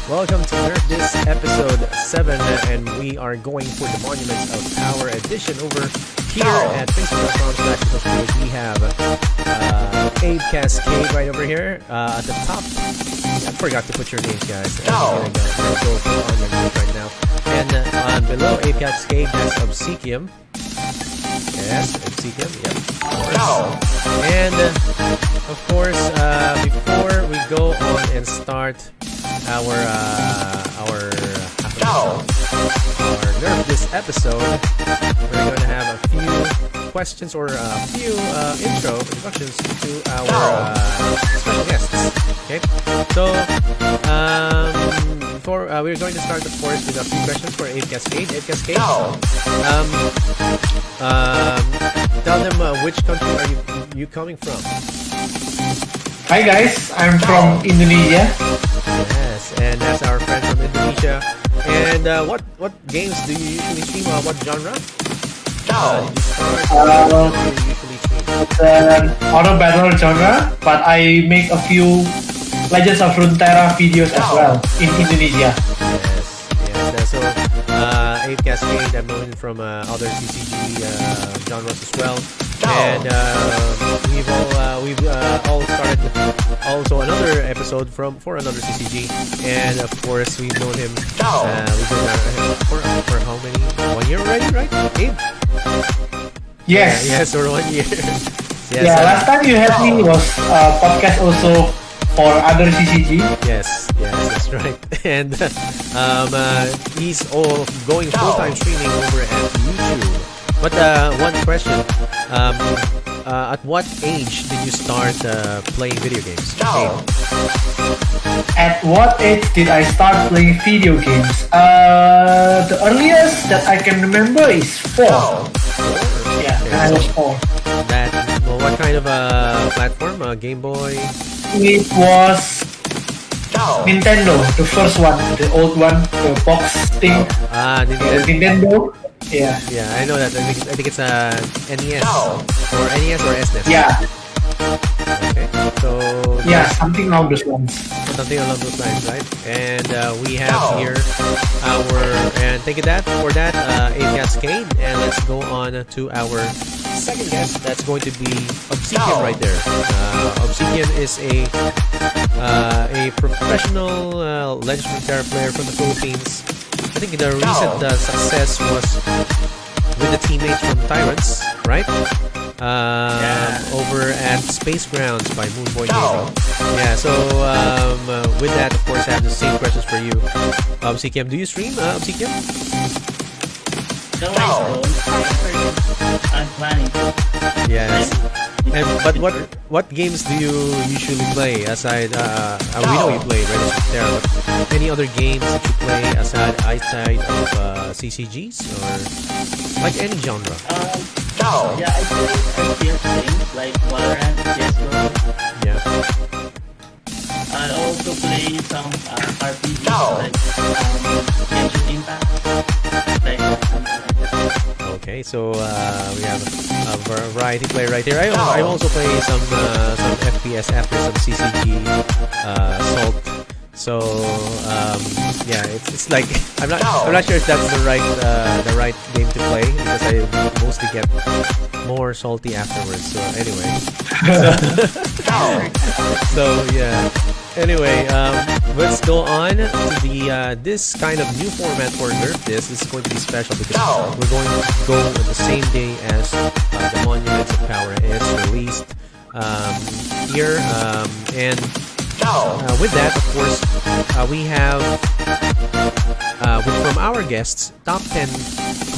Welcome to Nerf This episode 7, and we are going for the Monuments of Power edition over here at facebook.com/page. We have abecascade right over here at the top. I forgot to put your names, guys. I'm gonna go on your names right now. And below abecascade, that's Obsequiem. Yes, Obsequiem. Yep. And of course, before we go on and start our Nerf This episode, we're going to have a few questions or a few introductions to our special guests. Okay, so before we're going to start, of course, with a few questions for abecascade. Abecascade, tell them which country are you coming from? Hi guys, I'm from Indonesia. Yes, and that's our friend from Indonesia. And what games do you usually stream? What genre? Did you start? What do you usually stream? It's an auto battle genre, but I make a few Legends of Runeterra videos as well in Indonesia. Yes. So abecascade, I've known him from other CCG genres as well. And we've all started also another episode for another CCG, and of course we've known him. We've been for how many? 1 year already, right? Abe? Yes. Yes, or 1 year. Yes, yeah. Last time you had me was podcast also for other CCG. Yes, that's right. And he's all going full-time streaming over at YouTube. But one question: at what age did you start playing video games? At what age did I start playing video games? The earliest that I can remember is 4. Yeah, okay, I was 4. What kind of platform? Game Boy? It was Nintendo, the first one, the old one, the box thing. Nintendo. Yeah. Yeah, I know that. I think it's a NES or NES or SNES. Yeah. Okay. So yeah, something along those lines. Something along those lines, right? And we have here thank you for that abecascade, and let's go on to our second guest. That's going to be Obsequiem right there. Obsequiem is a professional Legends of Runeterra player from the Philippines. I think the recent success was with the teammates from Tyrants, right? Over at Space Grounds by Moonboy Gaming. Yeah, so with that, of course, I have the same questions for you. Obsequiem, do you stream, Obsequiem? No, I don't. I'm planning to. Yes. But what games do you usually play aside? We know you play Legends of Runeterra, but any other games that you play outside of CCGs or like any genre? Yeah, I play FPS games like Valorant, CS:GO. Yeah. I also play some RPGs like Genshin Impact. Like Okay, so we have a variety play right here. I also play some FPS after some CCG Salt. So yeah, it's like I'm not sure if that's the right game to play, because I mostly get more salty afterwards. So anyway, so yeah. Anyway, let's go on to the this kind of new format for Nerf This. This is going to be special because we're going to go on the same day as the Monuments of Power is released here, and with that, of course, we have from our guests top 10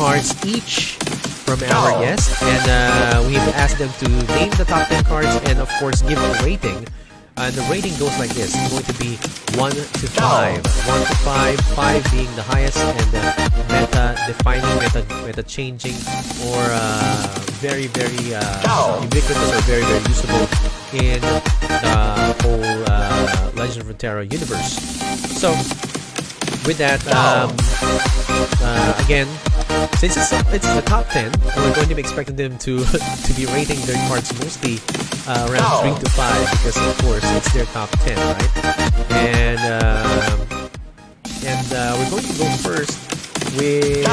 cards each from our guests, and we've asked them to name the top 10 cards and of course give a rating. And the rating goes like this. It's going to be 1 to 5. 1 to 5, 5 being the highest and meta-defining, meta-changing, or very, very ubiquitous or very, very usable in the whole Legends of Runeterra universe. So, with that, again, since it's the top 10, we're going to be expecting them to be rating their cards mostly around 3 to 5, because of course it's their top 10, right? And and we're going to go first with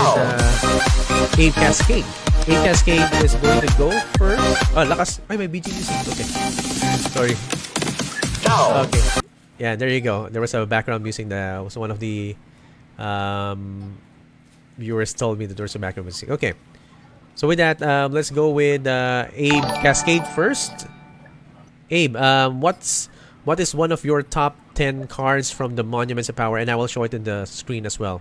Abecascade. Abecascade is going to go first. Oh, lakas. Ay, may BG music. Okay. Sorry. Okay. Yeah, there you go. There was a background music that was one of the viewers told me that there was a background music. Okay. So with that, let's go with Abe Cascade first. Abe, what is one of your top 10 cards from the Monuments of Power? And I will show it in the screen as well.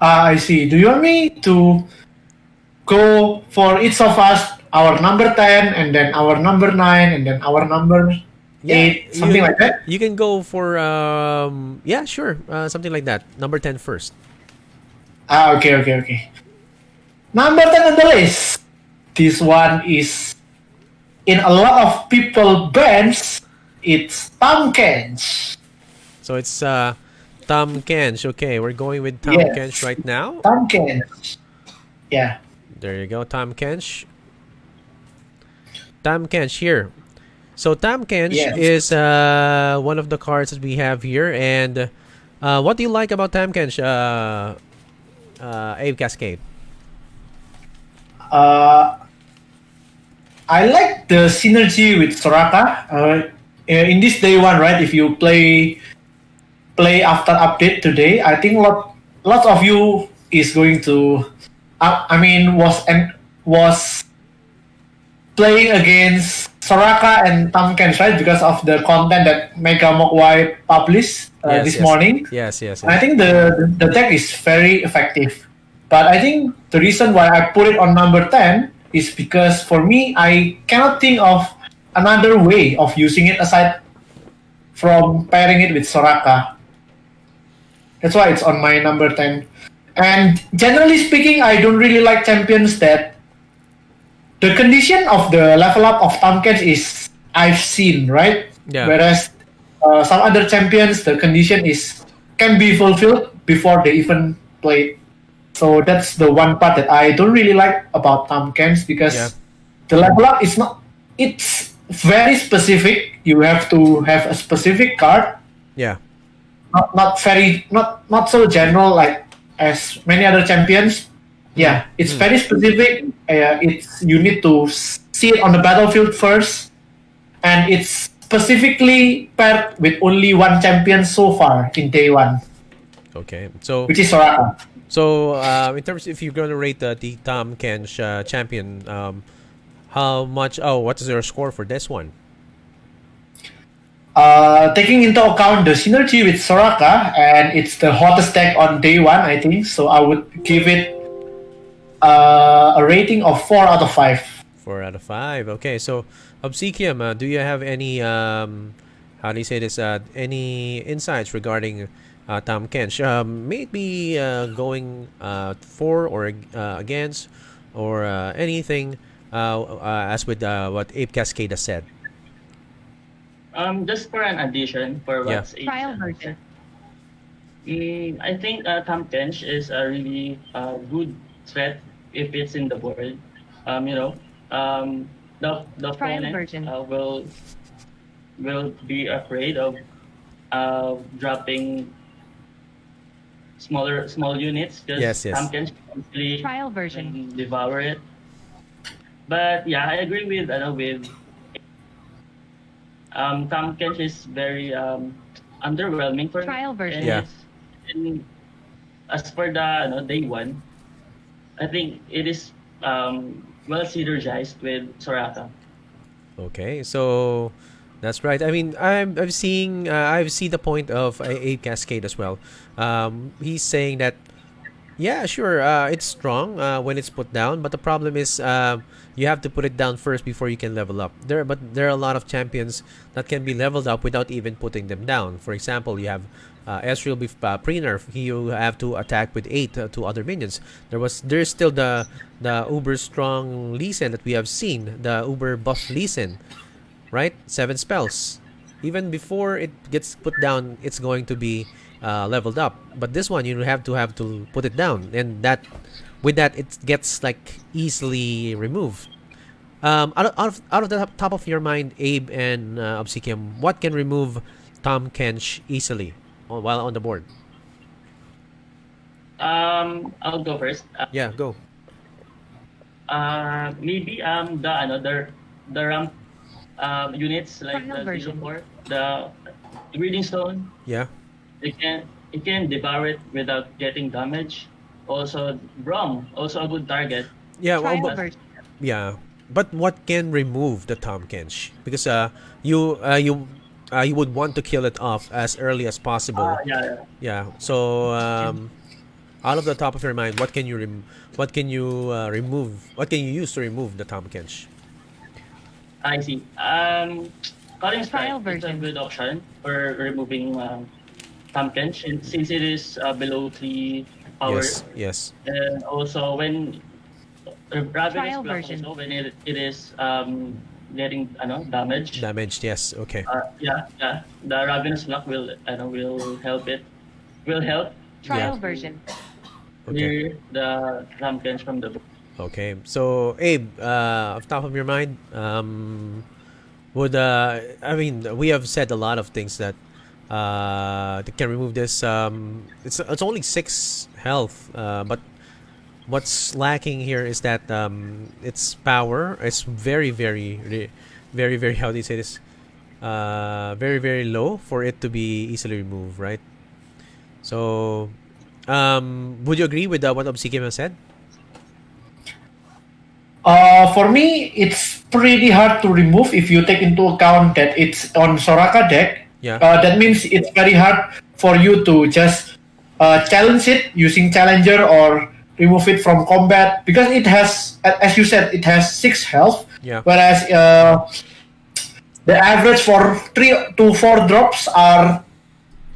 I see. Do you want me to go for each of us, our number 10, and then our number 9, and then our number 8, something like that? You can go for, yeah, sure. Something like that. Number 10 first. Okay. Number 10 on the list. This one is in a lot of people bands. It's Tahm Kench. So it's Tahm Kench. Okay, we're going with Tahm Kench right now. Tahm Kench. Yeah. There you go, Tahm Kench. Tahm Kench here. So Tahm Kench is one of the cards that we have here. And what do you like about Tahm Kench, Abe Cascade? I like the synergy with Soraka. In this day one, right? If you play after update today, I think lots of you is going to, was playing against Soraka and Tahm Kench, right? Because of the content that Mega Mogwai published this morning. Yes. I think the deck is very effective. But I think the reason why I put it on number 10 is because for me, I cannot think of another way of using it aside from pairing it with Soraka. That's why it's on my number 10. And generally speaking, I don't really like champions that the condition of the level up of Tahm Kench is I've seen, right? Yeah. Whereas some other champions, the condition can be fulfilled before they even play. So that's the one part that I don't really like about Tahm Kench, because the level up is not. It's very specific. You have to have a specific card. Yeah. Not so general like as many other champions. Yeah, it's very specific. You need to see it on the battlefield first, and it's specifically paired with only one champion so far in day one. Okay, so which is Soraka. So in terms, if you're going to rate the Tahm Kench champion, how much? Oh, what is your score for this one? Taking into account the synergy with Soraka, and it's the hottest deck on day one, I think. So I would give it a rating of 4 out of 5. 4 out of 5. Okay, so Obsequiem, do you have any how do you say this? Any insights regarding Tahm Kench? Maybe going for or against, or anything as with what Abe Cascade has said. Just for an addition for what's trial version. I think Tahm Kench is a really good threat if it's in the board. The opponent will be afraid of dropping small units, because Tahm Kench can trial version devour it. But yeah, I agree with Tahm Kench is very underwhelming for trial version. And as for the day one, I think it is well synergized with Soraka. Okay, so that's right. I mean, I've seen the point of a Cascade as well. He's saying that, yeah, sure, it's strong when it's put down, but the problem is you have to put it down first before you can level up. There are a lot of champions that can be leveled up without even putting them down. For example, you have Ezreal with pre-nerf. You have to attack with 8 to other minions. There's still the uber strong Lee Sin that we have seen, the uber buff Lee Sin, right? 7 spells. Even before it gets put down, it's going to be leveled up. But this one, you have to put it down, and with that it gets like easily removed. Out of the top of your mind, Abe and Obsequiem, what can remove Tahm Kench easily while on the board? I'll go first. Yeah, go. Maybe the ramp units like Trial the version. 04, the breeding stone. Yeah. It can devour it without getting damage. Also, Brom, also a good target. Yeah, well, Trial but, version. yeah. But what can remove the Tom Kench? Because you would want to kill it off as early as possible. Yeah. Yeah. So out of the top of your mind, what can you remove? What can you use to remove the Tom Kench? I see. Cutting Trial strike is a version. good option for removing Pumpkinch, and since it is below 3 power. Yes. Yes. And also when Ravenous Trial Block version. also, when it is getting damage. Damaged. Yes. Okay. Yeah. The Ravenous Block will help it. Will help Trial Yeah. version. Okay. clear the Pumpkinch from the book. Okay. So, Abe, off top of your mind, would I mean, we have said a lot of things that can remove this. It's only 6 health, but what's lacking here is that its power is very, how do you say this? Very, very low for it to be easily removed, right? So, would you agree with what Obsequiem has said? For me, it's pretty hard to remove if you take into account that it's on Soraka deck. Yeah. That means it's very hard for you to just challenge it using Challenger or remove it from combat because it has, as you said, it has 6 health. Yeah. Whereas the average for 3 to 4 drops are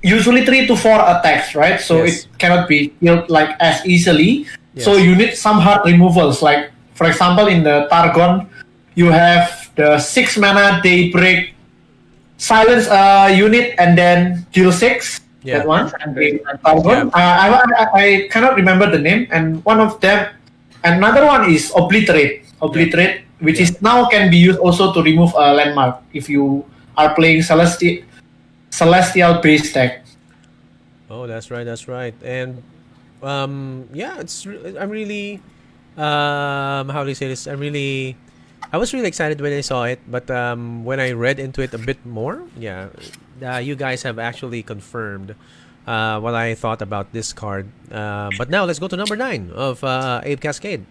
usually 3 to 4 attacks, right? So Yes. it cannot be killed like as easily. So Yes. you need some hard removals. Like for example, in the Targon, you have the 6 mana Daybreak silence unit and then deal 6. Yeah. That one. Standard. Targon. I cannot remember the name, and one of them, another one is Obliterate, which is now can be used also to remove a landmark if you are playing celestial base deck. Oh, that's right. That's right. And yeah, I'm really how do you say this? I was really excited when I saw it, but when I read into it a bit more, yeah, you guys have actually confirmed what I thought about this card. But now let's go to number 9 of Abe Cascade.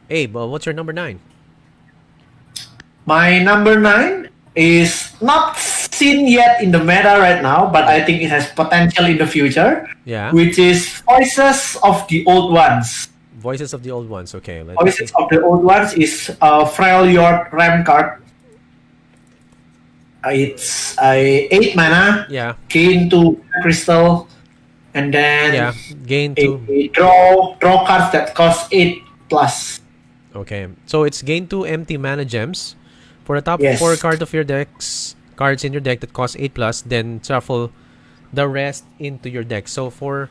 Abe, what's your number 9? My number 9 is not seen yet in the meta right now, but I think it has potential in the future. Yeah. Which is Voices of the Old Ones. Voices of the Old Ones. Okay. Voices of the Old Ones is a Freljord Ram card. It's a 8 mana, Yeah. gain 2 crystal, and then Yeah. Gain 2. a draw cards that cost 8 plus. Okay. So it's gain 2 empty mana gems. For the top Yes. 4 cards in your deck that cost 8 plus, then shuffle the rest into your deck. So for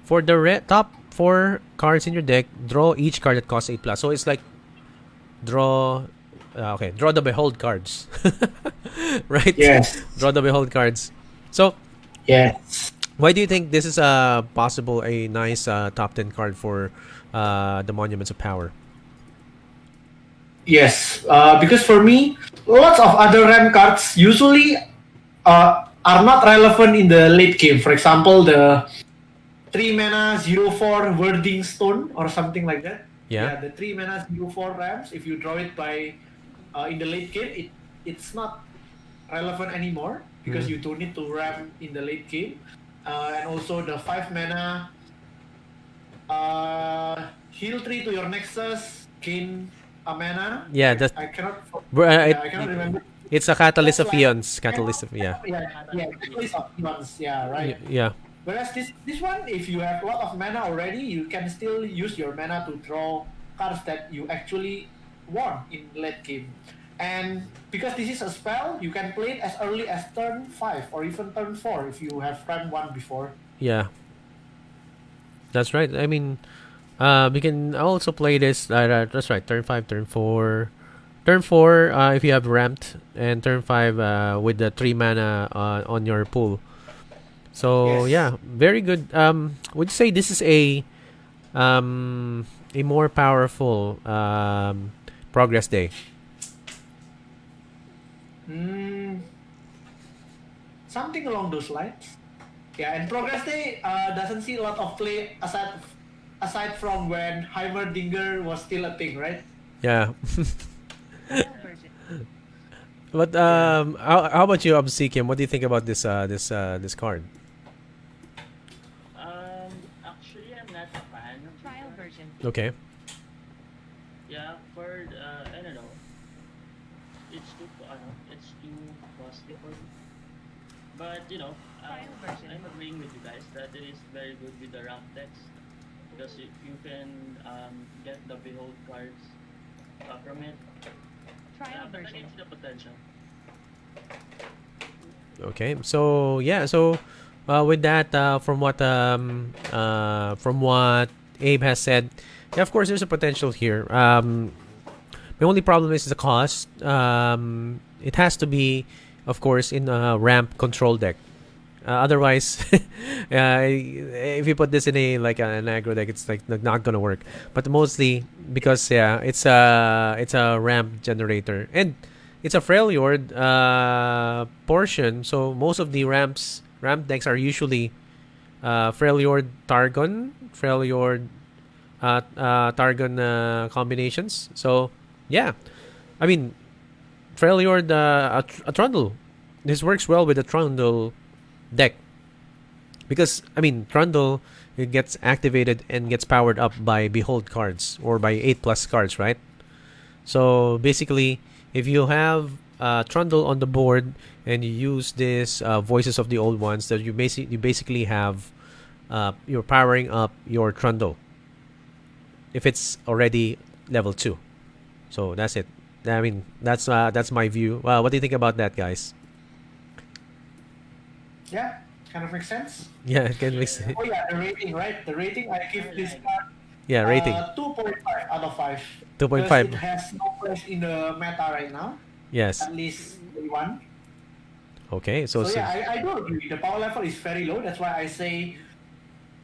the top 4 cards in your deck, draw each card that costs 8 plus. So it's like draw the behold cards. Right? Yes. Draw the behold cards. So Yes. why do you think this is a nice top 10 card for the Monuments of Power? Yes, because for me, lots of other RAM cards usually are not relevant in the late game. For example, the 3 mana 0/4 Wording Stone or something like that. Yeah. The 3 mana 0/4 rams. If you draw it by in the late game, it's not relevant anymore because you don't need to ram in the late game. And also the 5 mana heal 3 to your Nexus, gain a mana. Yeah, that's I cannot. I I cannot remember. it's a catalyst of That's like- eons. Catalyst of Yeah, catalyst of eons. Yeah, right. Yeah. Whereas this one, if you have a lot of mana already, you can still use your mana to draw cards that you actually want in late game. And because this is a spell, you can play it as early as turn 5 or even turn 4 if you have ram 1 before. Yeah. That's right. I mean, we can also play this. That's right. Turn 5, turn 4. Turn 4, if you have ramped, and turn 5 with the 3 mana on your pool. So Yes. yeah, very good. Would you say this is a more powerful progress day? Mm, something along those lines. Yeah, and Progress Day doesn't see a lot of play aside from when Heimerdinger was still a thing, right? Yeah. But Yeah. how about you, Obsequiem? What do you think about this card? Actually, I'm not a fan of this Trial card. version. Okay. Yeah, I don't know, it's too costly for me. But Trial version. I'm agreeing with you guys that it is very good with the rank decks because you can get the behold cards from it. Trial But I version. can see the potential. Okay. So yeah. So with that, from what Abe has said, yeah, of course, there's a potential here. My only problem is the cost. It has to be, of course, in a ramp control deck. Otherwise, if you put this in an aggro deck, it's like not gonna work. But mostly because yeah, it's a ramp generator and it's a Freljord portion. So most of the ramp decks are usually Freljord Targon, Freljord Targon combinations. So yeah, I mean Freljord a Trundle. This works well with a Trundle deck because I mean Trundle, it gets activated and gets powered up by Behold cards or by 8+ cards, right? So basically, if you have Trundle on the board and you use this Voices of the Old Ones, that you basically have you're powering up your Trundle if it's already level 2. So that's it. I mean that's my view. What do you think about that, guys? Yeah, kind of makes sense. Yeah, it can make Yeah. Oh yeah, the rating, right? The rating I give this Storyline. card yeah, rating 2.5 out of 5 because it 2.5. has no place in the meta right now, Yes. at least day one. Okay. So, So so yeah, I do agree. The power level is very low. That's why I say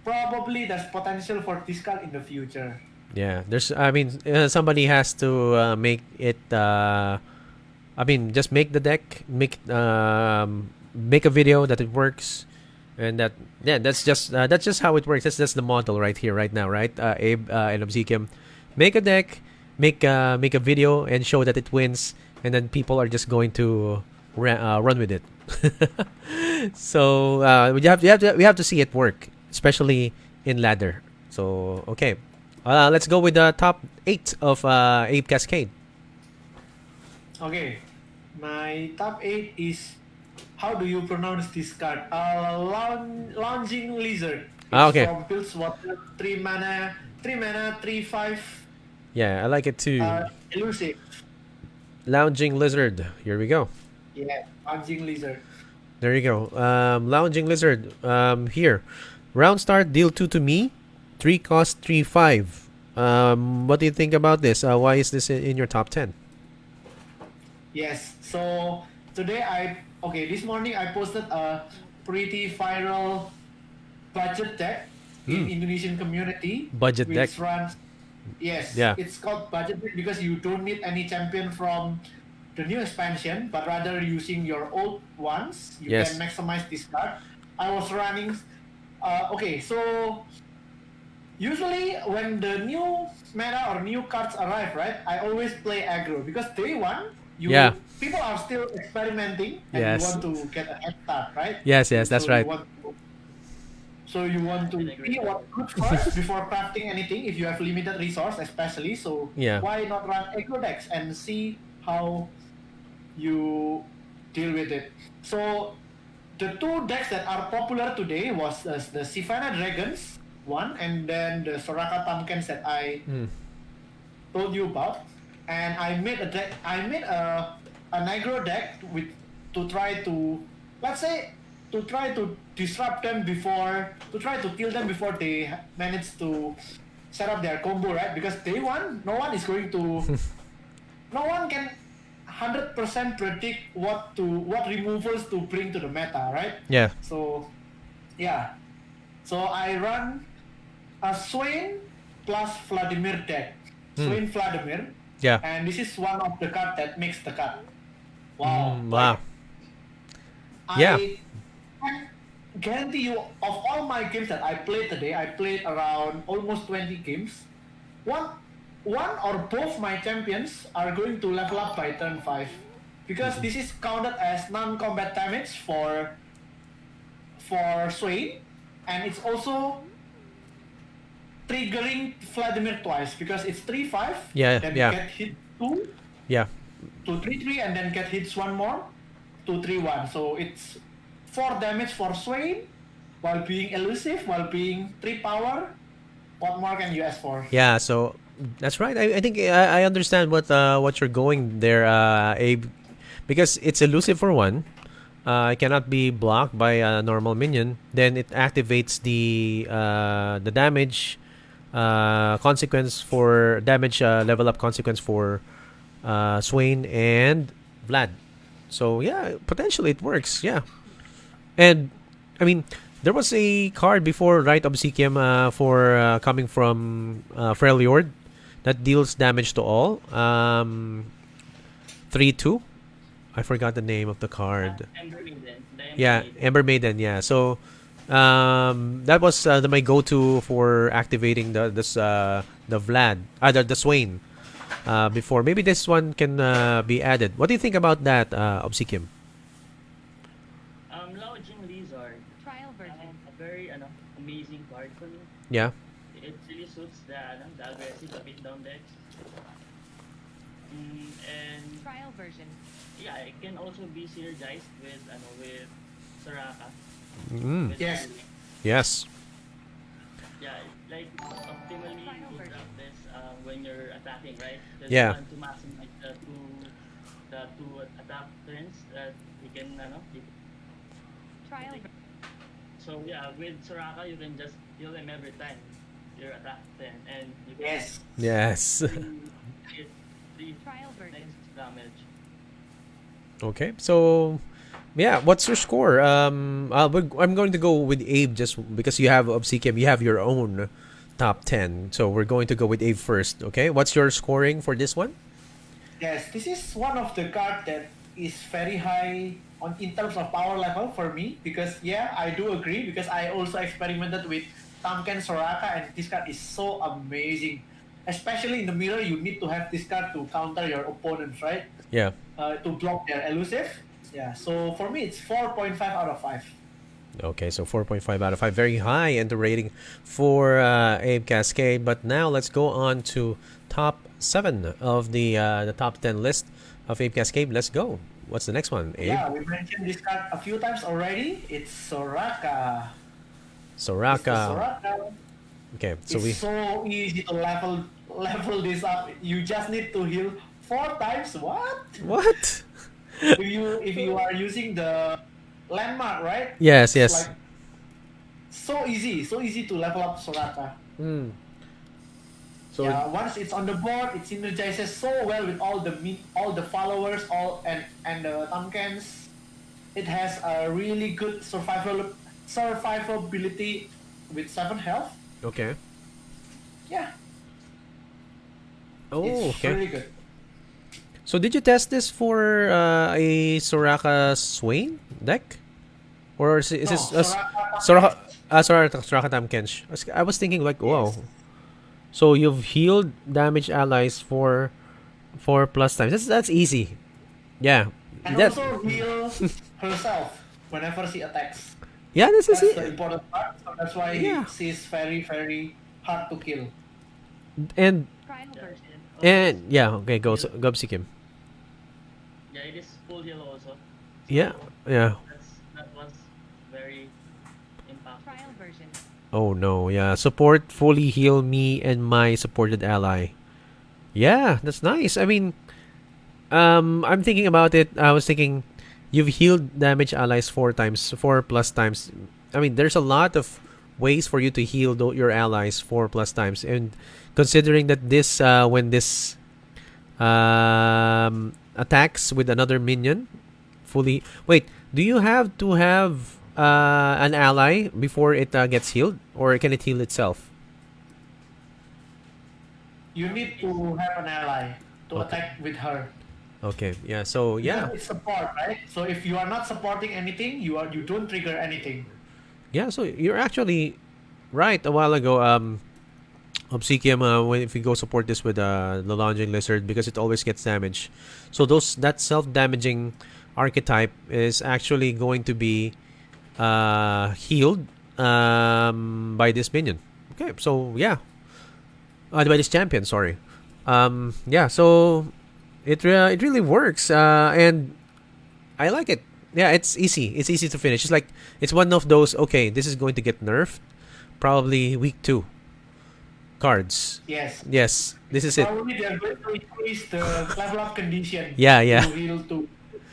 probably there's potential for this card in the future. yeah, there's. I mean, somebody has to make it. I mean, just make the deck, make a video that it works, and that yeah, that's just how it works. That's the model right here, right now, right? Abe and Obsequiem, make a deck, make a video, and show that it wins, and then people are just going to run with it. So we have to see it work, especially in ladder. So okay, let's go with the top 8 of Abe Cascade. Okay, my top 8 is, how do you pronounce this card? Lounging Lizard. It's Okay. from Pilswater, 3 mana, 3/5, Yeah, I like it too. elusive. Lounging Lizard. Here we go. Yeah, Lounging Lizard. There you go. Lounging Lizard. Here. Round start, deal 2 to me. 3 cost, 3/5. What do you think about this? Why is this in your top 10? Yes, so this morning I posted a pretty viral budget deck in Indonesian community, Budget which deck. runs. Yes, Yeah. it's called budget deck because you don't need any champion from the new expansion, but rather using your old ones, you Yes. can maximize this card. I was running. So usually when the new meta or new cards arrive, right? I always play aggro because day one, Yeah. people are still experimenting and you Yes. want to get a head start, right? Yes, that's So right. you want to I agree. see what good first before crafting anything if you have limited resource, especially. So Yeah. why not run aggro decks and see how you deal with it? So the two decks that are popular today was the Sivana Dragons one, and then the Soraka Pumpkins that I told you about. And I made a deck. I made an aggro deck to try to, let's say, to try to disrupt them to try to kill them before they manage to set up their combo, right? Because day one, no one is going to, no one can 100% predict what removals to bring to the meta, right? Yeah. So Yeah. So I run a Swain plus Vladimir deck. Swain Vladimir. Yeah. And this is one of the card that makes the cut. Wow. Wow. Like Yeah. I can guarantee you, of all my games that I played today, I played around almost 20 games. One one or both my champions are going to level up by turn 5. Because this is counted as non-combat damage for Swain, and it's also triggering Vladimir twice because it's 3-5, Yeah, then yeah. get hit 2, Yeah. 2-3-3, and then get hits one more, 2-3-1. So it's 4 damage for Swain while being elusive, while being 3 power. What more can you ask for? Yeah, so that's right. I think I understand what you're going there, Abe, because it's elusive for one. It cannot be blocked by a normal minion. Then it activates the damage consequence for damage level up consequence for Swain and Vlad. So yeah, potentially it works. Yeah, and I mean there was a card before, right? Obsequiem for coming from Freljord that deals damage to all. 3-2. I forgot the name of the card. Ember Maiden. The Ember Yeah, Maiden. Ember Maiden. Yeah, so that was my go-to for activating the Vlad, the Swain. Before maybe this one can be added. What do you think about that, Obsequiem? Lodging Lizard. Trial version. A very amazing card for me. Yeah. It really suits the aggressive a bit down decks. And Trial version. yeah, it can also be synergized with Soraka. Mm. With Yes. Runeterra. Yes. Yeah, like optimally you drop this when you're attacking, right? Because Yeah. you want to maximize the two attack turns that you can Trial version. So yeah, with Soraka you can just heal them every time your attack turn, and you can Yes. Yes. hit the Trial version. next damage. Okay. So, yeah. What's your score? I'm going to go with Abe just because you have Obsequiem. You have your own top 10. So we're going to go with Abe first. Okay. What's your scoring for this one? Yes, this is one of the cards that is very high in terms of power level for me because yeah, I do agree because I also experimented with Tamken Soraka and this card is so amazing. Especially in the mirror, you need to have this card to counter your opponents, right? Yeah. To block their elusive. Yeah, so for me it's 4.5 out of 5. Okay, so 4.5 out of 5. Very high in the rating for Abe Cascade. But now let's go on to top 7 of the top 10 list of Abe Cascade. Let's go. What's the next one, Abe? Yeah, we mentioned this card a few times already. It's Soraka. It's the Soraka. Soraka. Okay, so It's we... so easy to level this up. You just need to heal 4 times. What? What? if you are using the landmark, right? Yes, It's yes. like so easy to level up Soraka. Hmm. So Yeah, once it's on the board, it synergizes so well with all the followers, and the Tamkens. It has a really good survivability with 7 health. okay. Yeah, Oh, it's okay. really good. So did you test this for a Soraka Swain deck? Or is No, this Soraka. Soraka Tamkench? I was thinking like, wow. Yes. So you've healed damage allies for 4 plus times. That's easy. Yeah. And That also heal herself whenever she attacks. yeah, this is That's the it. important part. So that's why Yeah. she's very, very hard to kill. And Trial Yeah, version. and yeah, okay, go Sikim. Yeah, it is full heal also. Yeah. Yeah. That was very impactful. Trial version. Oh no, yeah. Support fully heal me and my supported ally. Yeah, that's nice. I mean, I'm thinking about it. I was thinking you've healed damage allies 4 times, 4 plus times. I mean, there's a lot of ways for you to heal your allies 4 plus times. And considering that this when this attacks with another minion fully. Wait, do you have to have an ally before it gets healed, or can it heal itself? You need to have an ally to Okay. attack with her. Okay. Yeah. So Because yeah. it's support, right? So if you are not supporting anything, you don't trigger anything. Yeah. So you're actually right. A while ago, Obsequiem, if we go support this with the Lunging Lizard, because it always gets damage. So that self-damaging archetype is actually going to be healed by this minion. Okay, so yeah, by this champion. Sorry. Yeah, so it really works, and I like it. Yeah, it's easy. It's easy to finish. It's like it's one of those. Okay, this is going to get nerfed, probably week 2 cards. Yes. Yes, this is it. Probably they're going to increase the level up condition. Yeah, yeah. To heal 2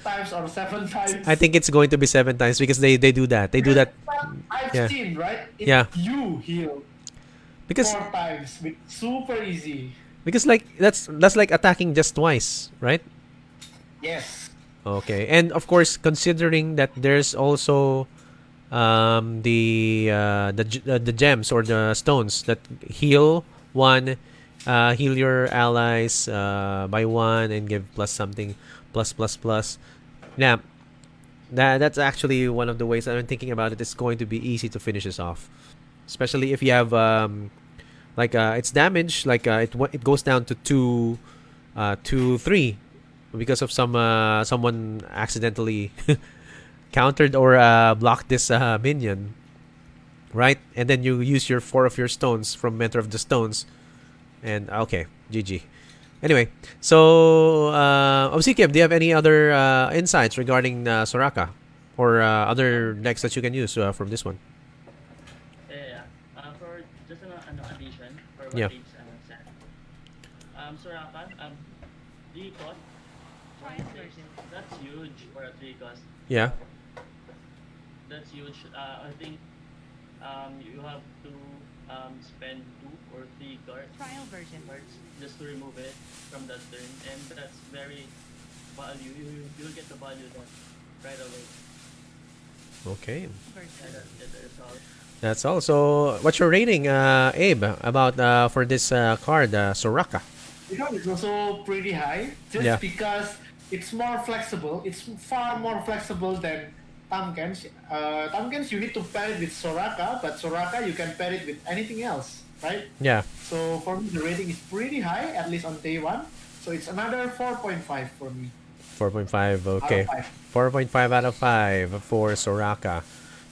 times or 7 times. I think it's going to be 7 times because they do that. They do that. I've Yeah. seen, right? Yeah. You heal Because 4 times. Super easy. like that's like attacking just twice, right? Yes. Okay. And of course, considering that there's also the gems or the stones that heal one, heal your allies by 1 and give plus something, plus plus plus. Yeah, that's actually one of the ways I'm thinking about it. It's going to be easy to finish this off, especially if you have its damage, it goes down to 3 because of someone accidentally countered or blocked this minion, right? And then you use your 4 of your stones from Mentor of the Stones, and okay, GG. Anyway, so Obsequiem, do you have any other insights regarding Soraka or other decks that you can use from this one? Yeah. For just an addition for what Yeah. Dave said. Soraka, 3 cost. Trial version. That's huge for a 3 cost. Yeah. That's huge. I think you have to spend 2 or 3 cards Trial version. just to remove it from that turn, and that's very value. You'll get the value that right away. Okay. Version. That's all. That's all. So, what's your rating, Abe, about for this card, Soraka? Because it's also pretty high, just Yeah. because it's more flexible. It's far more flexible than Tamkens. Tamkens, you need to pair it with Soraka, but Soraka, you can pair it with anything else, right? Yeah. So for me, the rating is pretty high, at least on day 1. So it's another 4.5 for me. 4.5. Okay. Out of 5. 4.5 out of 5 for Soraka.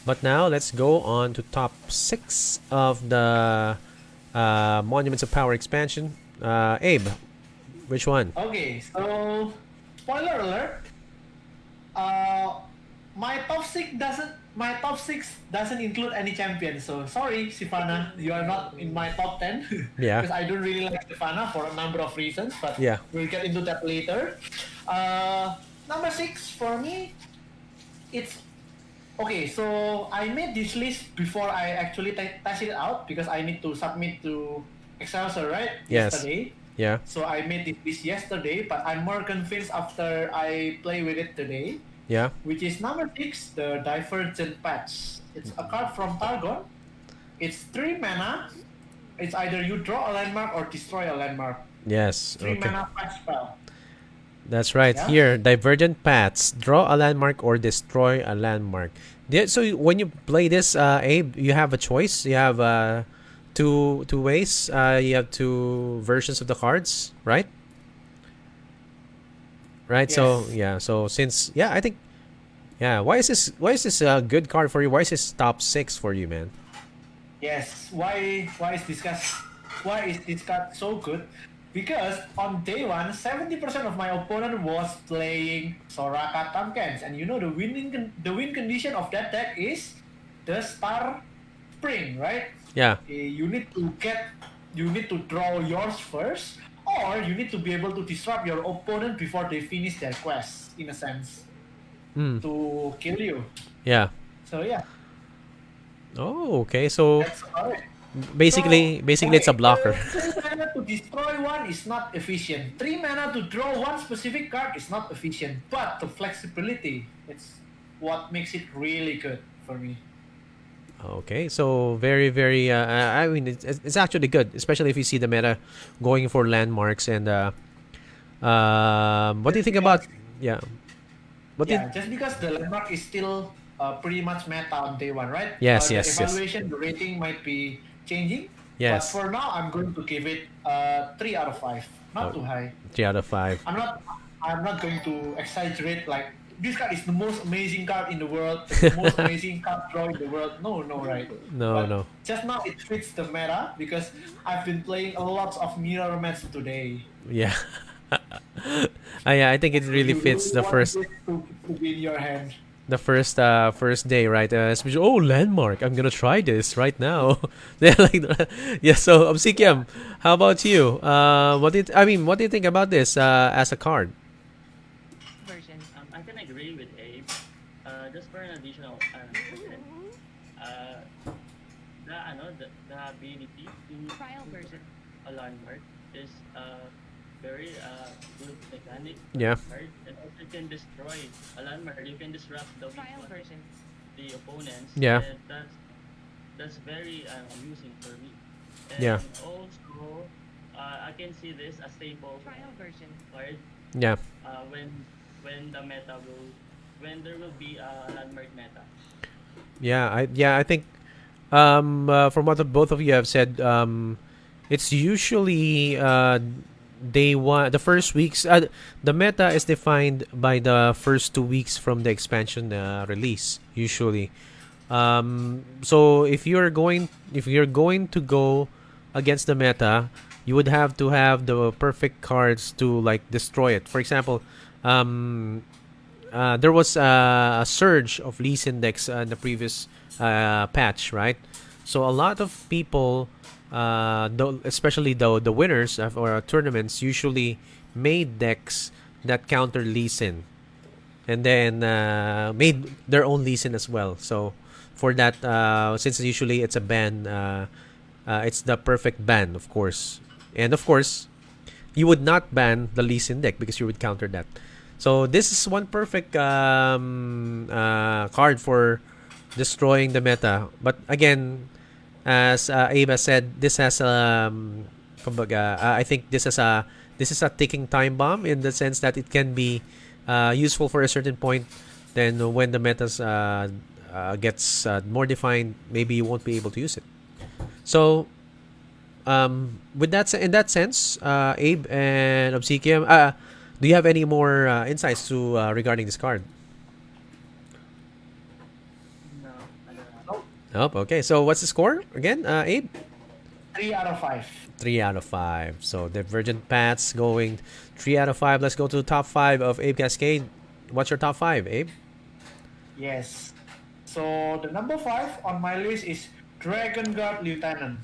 But now let's go on to top 6 of the Monuments of Power expansion. Abe, which one? Okay, so spoiler alert. My top six doesn't include any champion. So sorry, Sivana, you are not in my top 10. Yeah. Because I don't really like Sivana for a number of reasons, but Yeah. we'll get into that later. Number 6 for me, it's okay. So I made this list before I actually test it out because I need to submit to Excelsior, right? Yes. Yesterday. Yeah. So I made this list yesterday, but I'm more convinced after I play with it today. Yeah. Which is number 6, the Divergent Patch. It's a card from Targon. It's 3 mana. It's either you draw a landmark or destroy a landmark. Yes. 3 Okay. mana patch spell. That's right. Yeah. Here, divergent paths. Draw a landmark or destroy a landmark. So when you play this, Abe, you have a choice. You have two ways. You have 2 versions of the cards, right? Right. So Yes. yeah. So since I think why is this a good card for you? Why is this top 6 for you, man? Yes. Why is this card so good? Because on day 1, 70% of my opponent was playing Soraka Tamkens, and you know the win condition of that deck is the Star Spring, right? Yeah. You need to draw yours first, or you need to be able to disrupt your opponent before they finish their quest, in a sense, to kill you. Yeah. So yeah, Oh, okay. So that's correct. basically, it's a blocker. 3 mana to destroy one is not efficient. 3 mana to draw one specific card is not efficient. But the flexibility, it's what makes it really good for me. Okay, so very, very. I mean, it's actually good, especially if you see the meta going for landmarks. And what do you Just think about? because, Yeah, what did? yeah, just because the landmark is still pretty much meta on day one, right? Yes, The yes, yes, evaluation, the rating might be changing, but yes. for now, I'm going to give it 3 out of 5. Not Oh, too high. 3 out of 5. I'm not. I'm not going to exaggerate. Like this card is the most amazing card in the world. It's the most amazing card draw in the world. No, no, right? No, But no. just now it fits the meta because I've been playing a lot of mirror match today. Yeah. Yeah, I think it really You fits really the want first this to be in your hand. first day, right? Especially, oh, landmark! I'm gonna try this right now. Yeah, like, yeah. So, Obsequiem, how about you? What do you think about this as a card? Version. I can agree with Abe. Just for an additional percent, uh, the ability to Trial version. a landmark is very good mechanic for Yeah, the card, and also you can destroy a landmark. You can disrupt the weak Trial one, version. the opponents, yeah, and that's very amusing for me. yeah, And also, I can see this as staple Trial version. card yeah, when the meta will when there will be a landmark meta. yeah. I think from what both of you have said, it's usually day one, the first weeks. The meta is defined by the first 2 weeks from the expansion release. Usually, so if you're going to go against the meta, you would have to have the perfect cards to like destroy it. For example, um, there was a surge of lease index in the previous patch, right? So a lot of people, especially the winners of or tournaments, usually made decks that counter Lee Sin, and then made their own Lee Sin as well. So for that, since usually it's a ban, it's the perfect ban, of course, and of course you would not ban the Lee Sin deck because you would counter that. So this is one perfect card for destroying the meta. But again, as Ava said, this has kumbaga, I think this is a ticking time bomb in the sense that it can be useful for a certain point. Then when the metas gets more defined, maybe you won't be able to use it. So with that in that sense, Abe and Obsequiem, do you have any more insights to regarding this card? No, I don't know. Nope. Nope. Okay. So what's the score again, Abe? 3 out of 5. 3 out of 5. So Divergent Paths going 3 out of 5. Let's go to the top 5 of Abe Cascade. What's your top 5, Abe? Yes. So the number 5 on my list is Dragon Guard Lieutenant.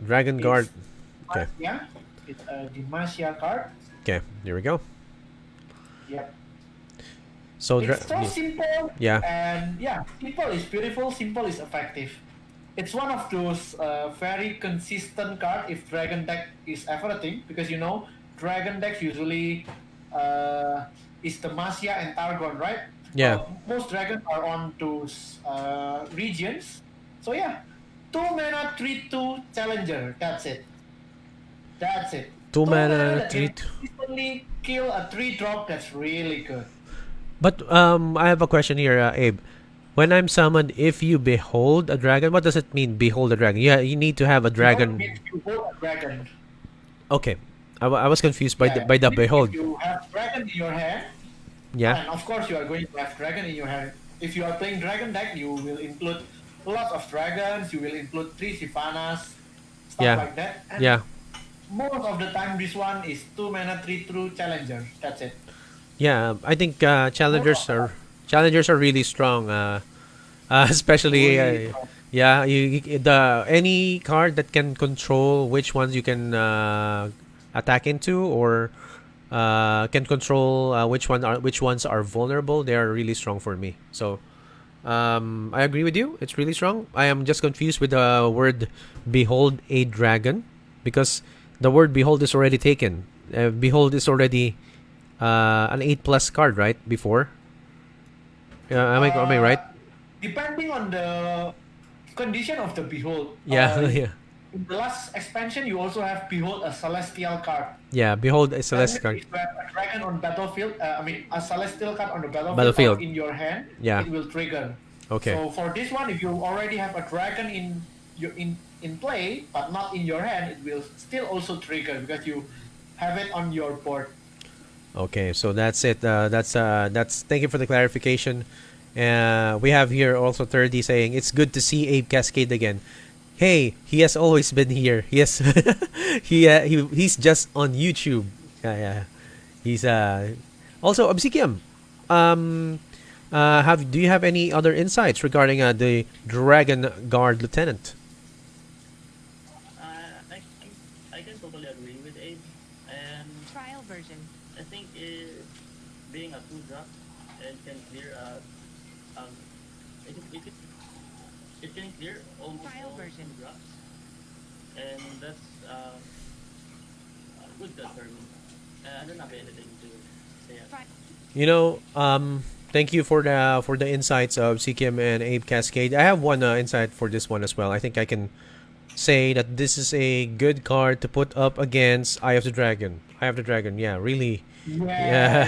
Dragon Guard. Okay. Yeah, it's a Demacia card. Okay. Here we go. Yep. So It's so simple. yeah. And yeah, simple is beautiful, simple is effective. It's one of those very consistent card if Dragon deck is ever a thing, because Dragon decks usually is Demacia and Targon, right? Yeah. Most dragons are on those regions. So yeah, 2 mana 3/2 challenger. That's it. That's it. 2 mana, that 3. can consistently kill a 3-drop. That's really good. But I have a question here, Abe. When I'm summoned, if you behold a dragon, what does it mean? Behold a dragon. Yeah, you need to have a dragon. If you hold a dragon. Okay, I was confused by Yeah, the if behold. you have dragon in your hand, Yeah, and of course you are going to have dragon in your hand. If you are playing dragon deck, you will include lots of dragons. You will include 3 Sylvanas, stuff Yeah. like that. And yeah, most of the time, this one is 2 mana 3/2 challenger. That's it. yeah. I think challengers are really strong. Especially Really strong. yeah, the any card that can control which ones you can attack into, or can control which ones are vulnerable. They are really strong for me. So I agree with you. It's really strong. I am just confused with the word "behold a dragon" because the word "behold" is already taken. Behold is already an 8+ card, right? Before. Am I right? depending on the condition of the behold. Yeah, yeah, In the last expansion, you also have behold a celestial card. yeah. Behold a That celestial means card. if you have a dragon on battlefield, a celestial card on the Battlefield. or in your hand, Yeah. it will trigger. Okay. So for this one, if you already have a dragon in play but not in your hand, it will still also trigger because you have it on your board. Okay, so that's it. That's. Thank you for the clarification. We have here also 30 saying it's good to see Abe Cascade again. Hey, he has always been here. Yes, he's just on YouTube. Yeah. He's also Obsequiem. Do you have any other insights regarding the Dragon Guard Lieutenant? I can totally agree with Abe, and Trial version. I think being a 2-drop and can clear um it, it, it, it can clear almost Trial all version. 2-drops, and that's a good cut for me. I don't have anything to say. You know, thank you for the insights of Obsequiem and Abe Cascade. I have one insight for this one as well. I think I can say that this is a good card to put up against Eye of the Dragon. Eye of the Dragon, yeah, really. Yeah.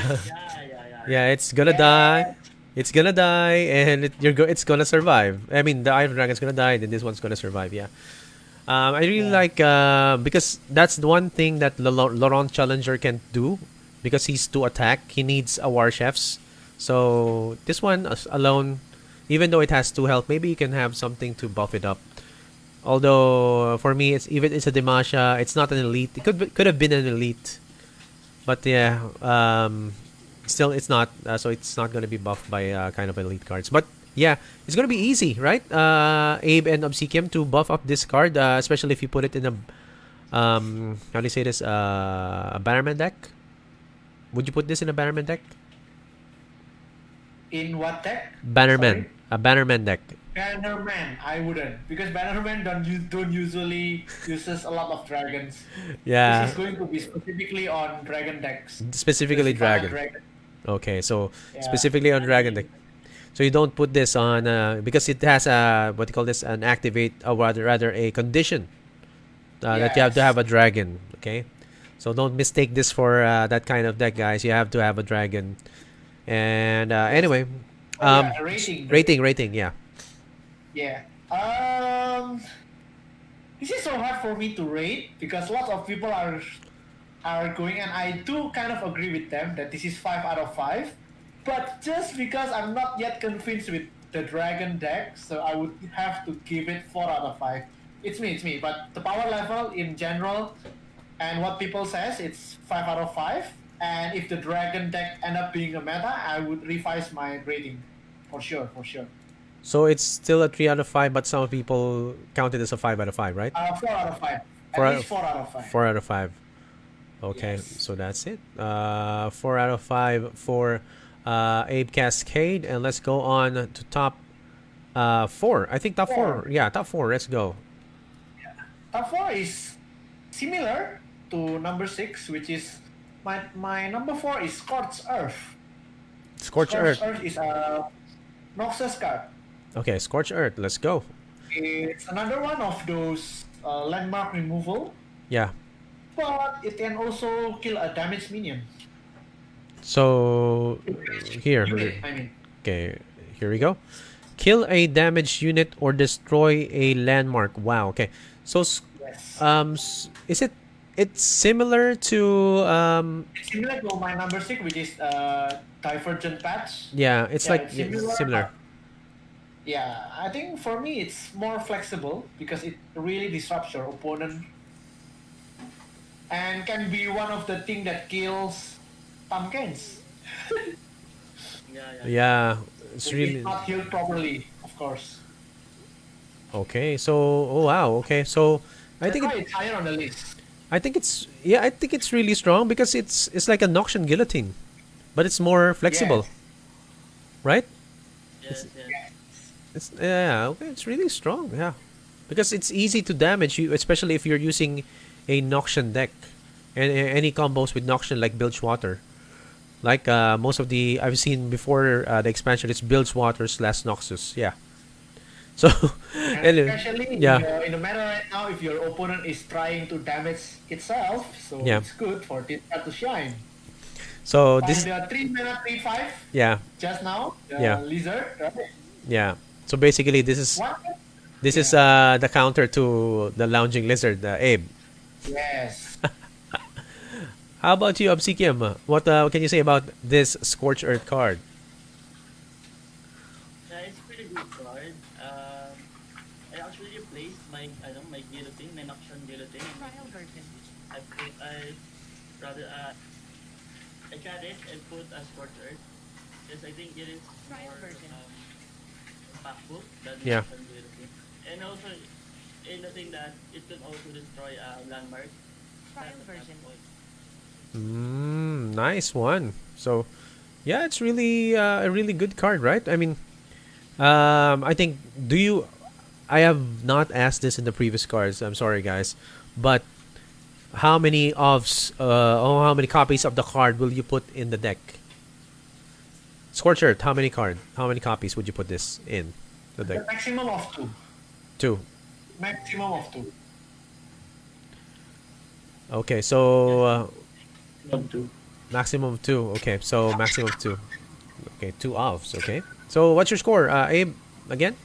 Yeah, it's gonna die. It's gonna die, and it's gonna survive. I mean, the Eye of the Dragon's gonna die, then this one's gonna survive. Yeah. I really like because that's the one thing that Laurent Challenger can't do because he's to attack. He needs a war chefs. So this one alone, even though it has 2 health, maybe you can have something to buff it up. Although for me, it's a Demasha. It's not an elite. It could have been an elite, but yeah, still it's not. So it's not gonna be buffed by kind of elite cards. But yeah, it's gonna be easy, right? Abe and Obsequiem to buff up this card, especially if you put it in a how do you say this? A Bannerman deck. Would you put this in a Bannerman deck? In what deck? Bannerman, Sorry? a Bannerman deck. Bannerman, I wouldn't, because Bannerman don't usually uses a lot of dragons. Yeah, This is going to be specifically on dragon decks. specifically Specified dragon. Okay, so Yeah. specifically on dragon deck. So you don't put this on because it has a what do you call this, an activate, or rather a condition that you have to Yes. have a dragon. Okay, so don't mistake this for that kind of deck, guys. You have to have a dragon. And anyway, Yeah, rating. yeah. Yeah. This is so hard for me to rate because lots of people are going, and I do kind of agree with them that this is 5 out of 5. But just because I'm not yet convinced with the dragon deck, so I would have to give it 4 out of 5. It's me. But the power level in general and what people says, it's 5 out of 5. And if the dragon deck end up being a meta, I would revise my rating for sure. So it's still a 3 out of 5, but some people count it as a 5 out of 5, right? 4 out of 5. Four At out least 4 out of 5. 4 out of 5. Okay, Yes. so that's it. 4 out of 5 for Abe Cascade, and let's go on to top 4. I think top 4. Yeah, top 4. Let's go. Top 4 is similar to number 6, which is my number 4 is Scorched Earth. Scorch Earth. Is a Noxus card. Okay, Scorch Earth. Let's go. It's another one of those landmark removal, Yeah. but it can also kill a damaged minion. So here. Unit, I mean. Okay, here we go. Kill a damaged unit or destroy a landmark. Wow. Okay. So Yes. it's similar to It's similar to my number 6, which is Divergent Patch. yeah, it's Yeah, like it's yeah, similar. Yeah, I think for me it's more flexible because it really disrupts your opponent and can be one of the thing that kills pumpkins. Yeah, it's If really it's not healed properly, of course. okay. So oh wow. Okay, so I That's think why it's higher on the list. I think it's really strong because it's like a Noxian guillotine, but it's more flexible, right? Yes. It's okay. It's really strong. Yeah, because it's easy to damage you, especially if you're using a Noxian deck, and any combos with Noxian like Bilgewater. Like most of the I've seen before the expansion, it's Bilgewater / Noxus. Yeah, So, And anyway, especially yeah, in the meta right now, if your opponent is trying to damage itself, so yeah. it's good for this card to shine. So Like this, the 3 mana 3/5 yeah, just now, yeah, the lizard, right? yeah. So basically, this is What? this is Yeah. the counter to the lounging lizard, Abe. Yes. How about you, Obsequiem? What can you say about this Scorch Earth card? Yeah, it's pretty good card. I actually replaced my guillotine, my Noxian guillotine. Trial version. I rather I cut it and put a Scorch Earth because I think it is Trial more version. impactful than the Yeah. Noxian guillotine. And also, in the thing that it can also destroy a landmark. Trial version. Nice one. So, yeah, it's really a really good card, right? I mean, I think. Do you? I have not asked this in the previous cards. I'm sorry, guys, but how many how many copies of the card will you put in the deck? Scorcher, how many copies would you put this in the The deck? maximum of 2. Two. Maximum of 2. Okay, so Love to. maximum of two. Okay, so maximum of two. Okay, two offs. Okay. So what's your score, Abe? Again?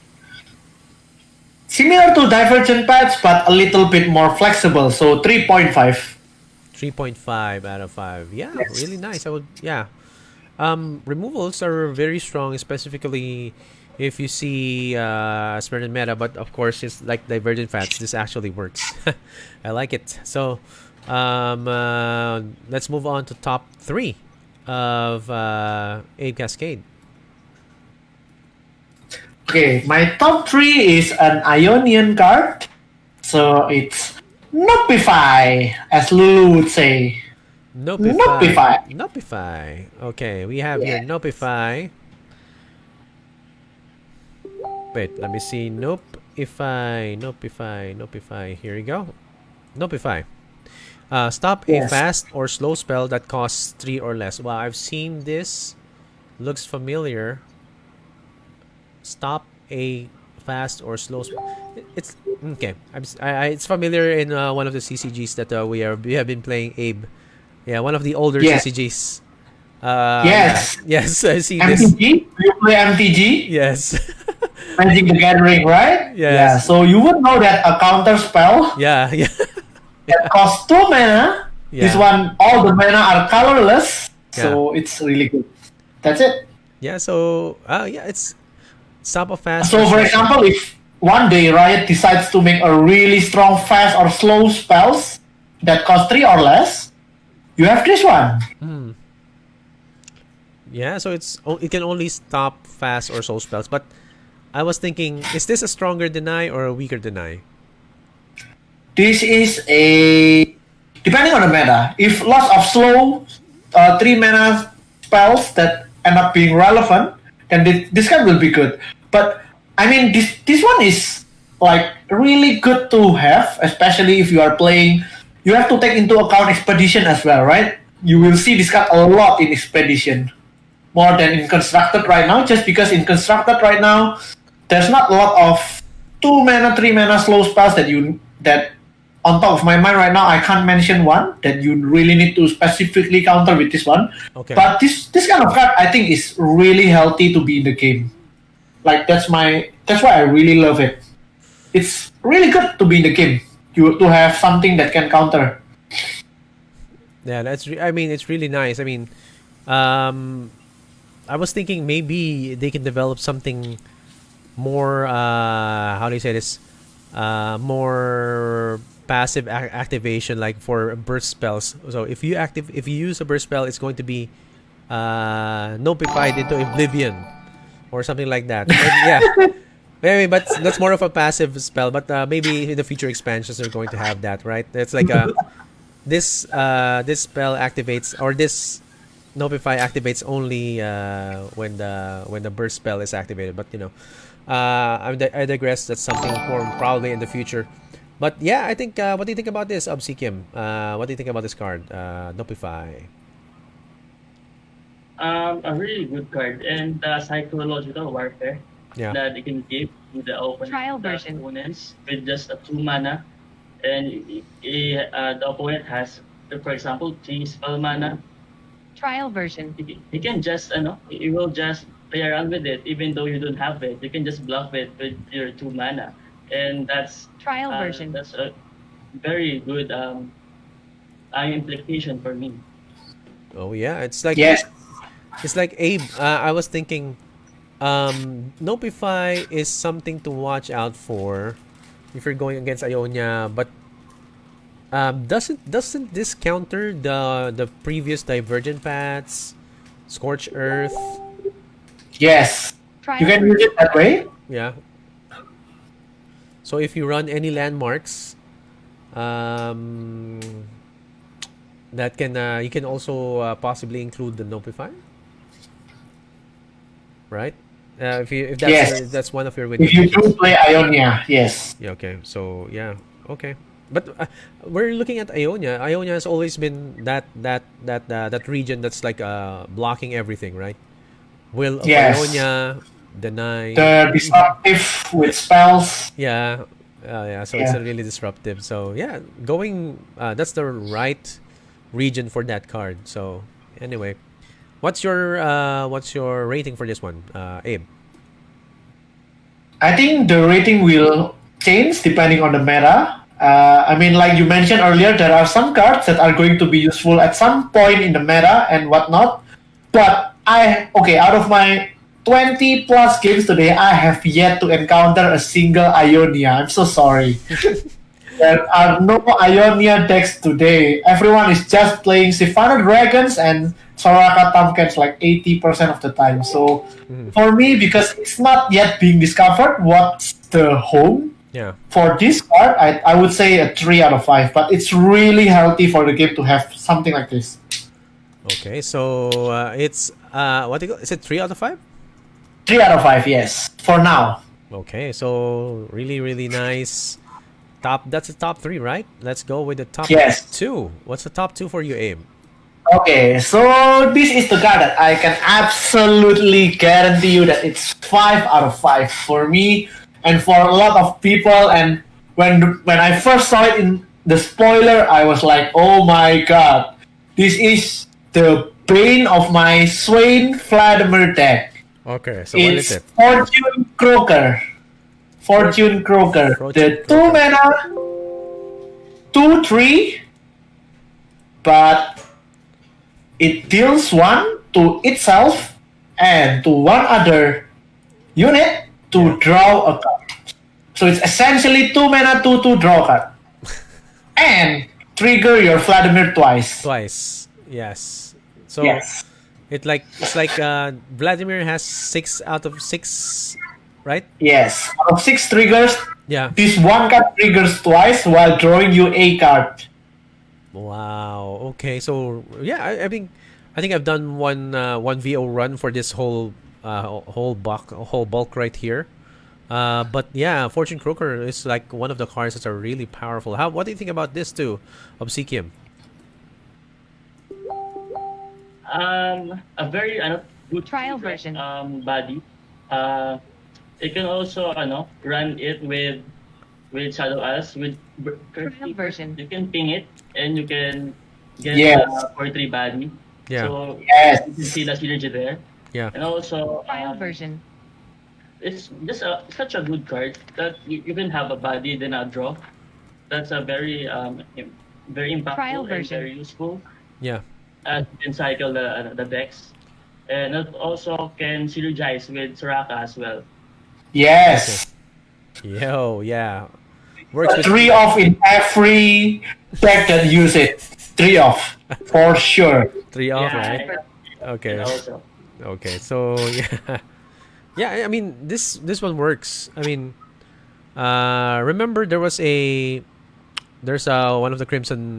Similar to Divergent Paths, but a little bit more flexible. So 3.5. 3.5 out of 5. Yeah, Yes. really nice. I would. Yeah. Removals are very strong, specifically if you see Spirit Meta. But of course, it's like Divergent Fats. This actually works. I like it. So, let's move on to top 3 of Abe Cascade. Okay, my top 3 is an Ionian card. So it's Nopify, as Lulu would say. Nopify. Nopify. Nopify. Okay, we have here Yeah. Nopify. Wait, let me see. Nopify. Here we go. Nopify. Stop a Yes. fast or slow spell that costs 3 or less. Wow, I've seen this. Looks familiar. Stop a fast or slow spell. It's okay. It's familiar in one of the CCGs that we have been playing. Abe. Yeah, one of the older Yes. CCGs. Yes. Yeah. Yes, I see this. MTG? You play MTG? Yes. Magic the Gathering, right? Yes. Yeah, so you would know that a counter spell Yeah. Yeah. that costs 2 mana. This Yeah. one, all the mana are colorless. So it's really good. That's it. Yeah. So yeah, it's stop a fast. So, or for slow spell. example, if one day Riot decides to make a really strong fast or slow spells that cost 3 or less, you have this one. Yeah, so it can only stop fast or slow spells. But I was thinking, is this a stronger deny or a weaker deny? This is a depending on the meta. If lots of slow 3 mana spells that end up being relevant, then this card will be good. But I mean, this one is like really good to have, especially if you are playing. You have to take into account Expedition as well, right? You will see this card a lot in Expedition, more than in Constructed right now. Just because in Constructed right now, there's not a lot of 2 mana, 3 mana slow spells that on top of my mind right now, I can't mention one that you really need to specifically counter with this one. Okay. But this kind of card I think is really healthy to be in the game. Like that's why I really love it. It's really good to be in the game. To have something that can counter. Yeah, I mean, it's really nice. I mean, I was thinking maybe they can develop something more. How do you say this? More passive activation, like for burst spells. So if you use a burst spell, it's going to be notified into oblivion or something like that. And yeah. Maybe, but that's more of a passive spell. But maybe in the future expansions they're going to have that, right? It's like this spell activates, or this Notify activates only when the burst spell is activated. But I digress. That's something for probably in the future. But yeah, I think. What do you think about this, Obsequiem? What do you think about this card, Notify? A really good card and psychological warfare. Yeah. that you can give to the Trial version. opponents with just a 2 mana, and the opponent has, for example, 3 spell mana. Trial version. You can just, you will just play around with it, even though you don't have it. You can just bluff it with your 2 mana, and Trial version. that's a very good implication for me. Oh yeah, it's like Yes. it's like Abe. I was thinking, Notify is something to watch out for if you're going against Ionia, but doesn't this counter the previous Divergent Paths, Scorch Earth? Yes. Trial You can version. use it that way. Yeah. So if you run any landmarks, that can you can also possibly include the Notify, right? If that's Yes. if that's one of your winning If you do positions. play Ionia, yes. Yeah. Okay. So yeah. Okay. But we're looking at Ionia. Ionia has always been that region that's like blocking everything, right? Will of Yes. Ionia, deny. The disruptive with spells. Yeah. Yeah. So it's Yeah. really disruptive. So yeah, going. That's the right region for that card. So anyway, what's your rating for this one, Abe? I think the rating will change depending on the meta. I mean, like you mentioned earlier, there are some cards that are going to be useful at some point in the meta and whatnot. But out of my 20 plus games today, I have yet to encounter a single Ionia. I'm so sorry. There are no Ionia decks today. Everyone is just playing Sylvanas Dragons and Soraka Tomcats like 80% of the time. So for me, because it's not yet being discovered what's the home Yeah. for this card, I would say a 3 out of 5. But it's really healthy for the game to have something like this. Okay. So it's what do you call? Is it 3 out of 5? 3 out of 5, yes. For now. Okay. So really nice. That's the top 3, right? Let's go with the top Yes. 2. What's the top 2 for you, Abe? Okay, so this is the card that I can absolutely guarantee you that it's 5 out of 5 for me and for a lot of people. And when I first saw it in the spoiler, I was like, oh my god, this is the bane of my Swain Vladimir deck. Okay. So what is It's it? Fortune Croaker. Fortune Croaker. Fortune The 2 mana, 2/3, but it deals 1 to itself and to one other unit to draw a card. So it's essentially 2 mana, 2/2 draw a card. And trigger your Vladimir twice. Twice. Yes. So Yes. it's like Vladimir has 6 out of 6, right? Yes. Out of 6 triggers, Yeah. this one card triggers twice while drawing you a card. Wow. Okay. So yeah, I think I've done one VO run for this whole bulk right here. But yeah, Fortune Croaker is like one of the cards that are really powerful. What do you think about this too, Obsequiem? A very good Trial version. body. You can also run it with Shadow As with Trial version. You can ping it and you can get Yes. for 3 body. Yeah. So Yes. you can see the synergy there. Yeah. And also Trial version. it's just such a good card that you can have a body then a draw. That's a very very impactful Trial and version. very useful. Yeah. And can cycle the decks. And it also can synergize with Soraka as well. Yes. Yo. Yeah. Works A with 3 off in every deck that use it. 3 off. For sure. 3 off, Yeah, right? and Okay. also. Okay. So yeah. Yeah. I mean, this one works. I mean, remember there's one of the crimson.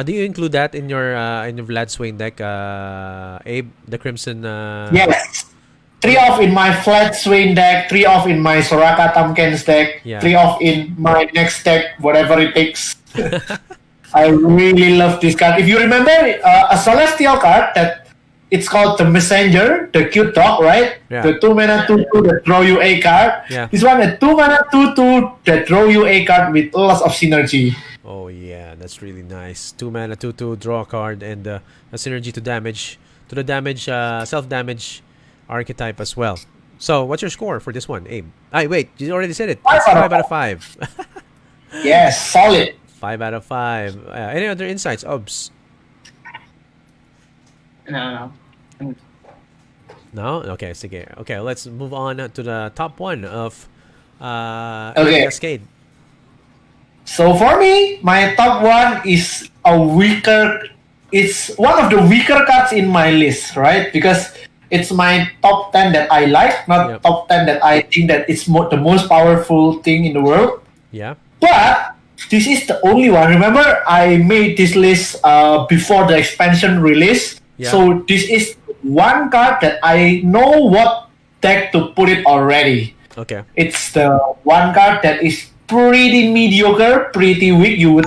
Do you include that in your Vlad Swain deck, Abe? The crimson. Yes. 3 off in my flat Swain deck, 3 off in my Soraka Tomkins deck, Yeah. 3 off in my next deck, whatever it takes. I really love this card. If you remember, a Celestial card that it's called the Messenger, the cute dog, right? Yeah. The 2-mana 2/2 that draw you a card. Yeah. This one a 2-mana 2/2 that draw you a card with lots of synergy. Oh yeah, that's really nice. 2 mana, 2/2, draw a card, and a synergy to the damage, self-damage archetype as well. So, what's your score for this one, Abe? Wait, you already said it. It's 5 out of 5. Yes, solid. 5 out of 5. Any other insights, Obs? No. No? Okay, sige. Okay, let's move on to the top one of Okay. Cascade. So for me, my top one is it's one of the weaker cards in my list, right? Because it's my top 10 that I like, not Yep. top 10 that I think that it's the most powerful thing in the world. Yeah? But this is the only one. Remember, I made this list before the expansion release. Yeah. So this is one card that I know what deck to put it already. Okay. It's the one card that is pretty mediocre, pretty weak. You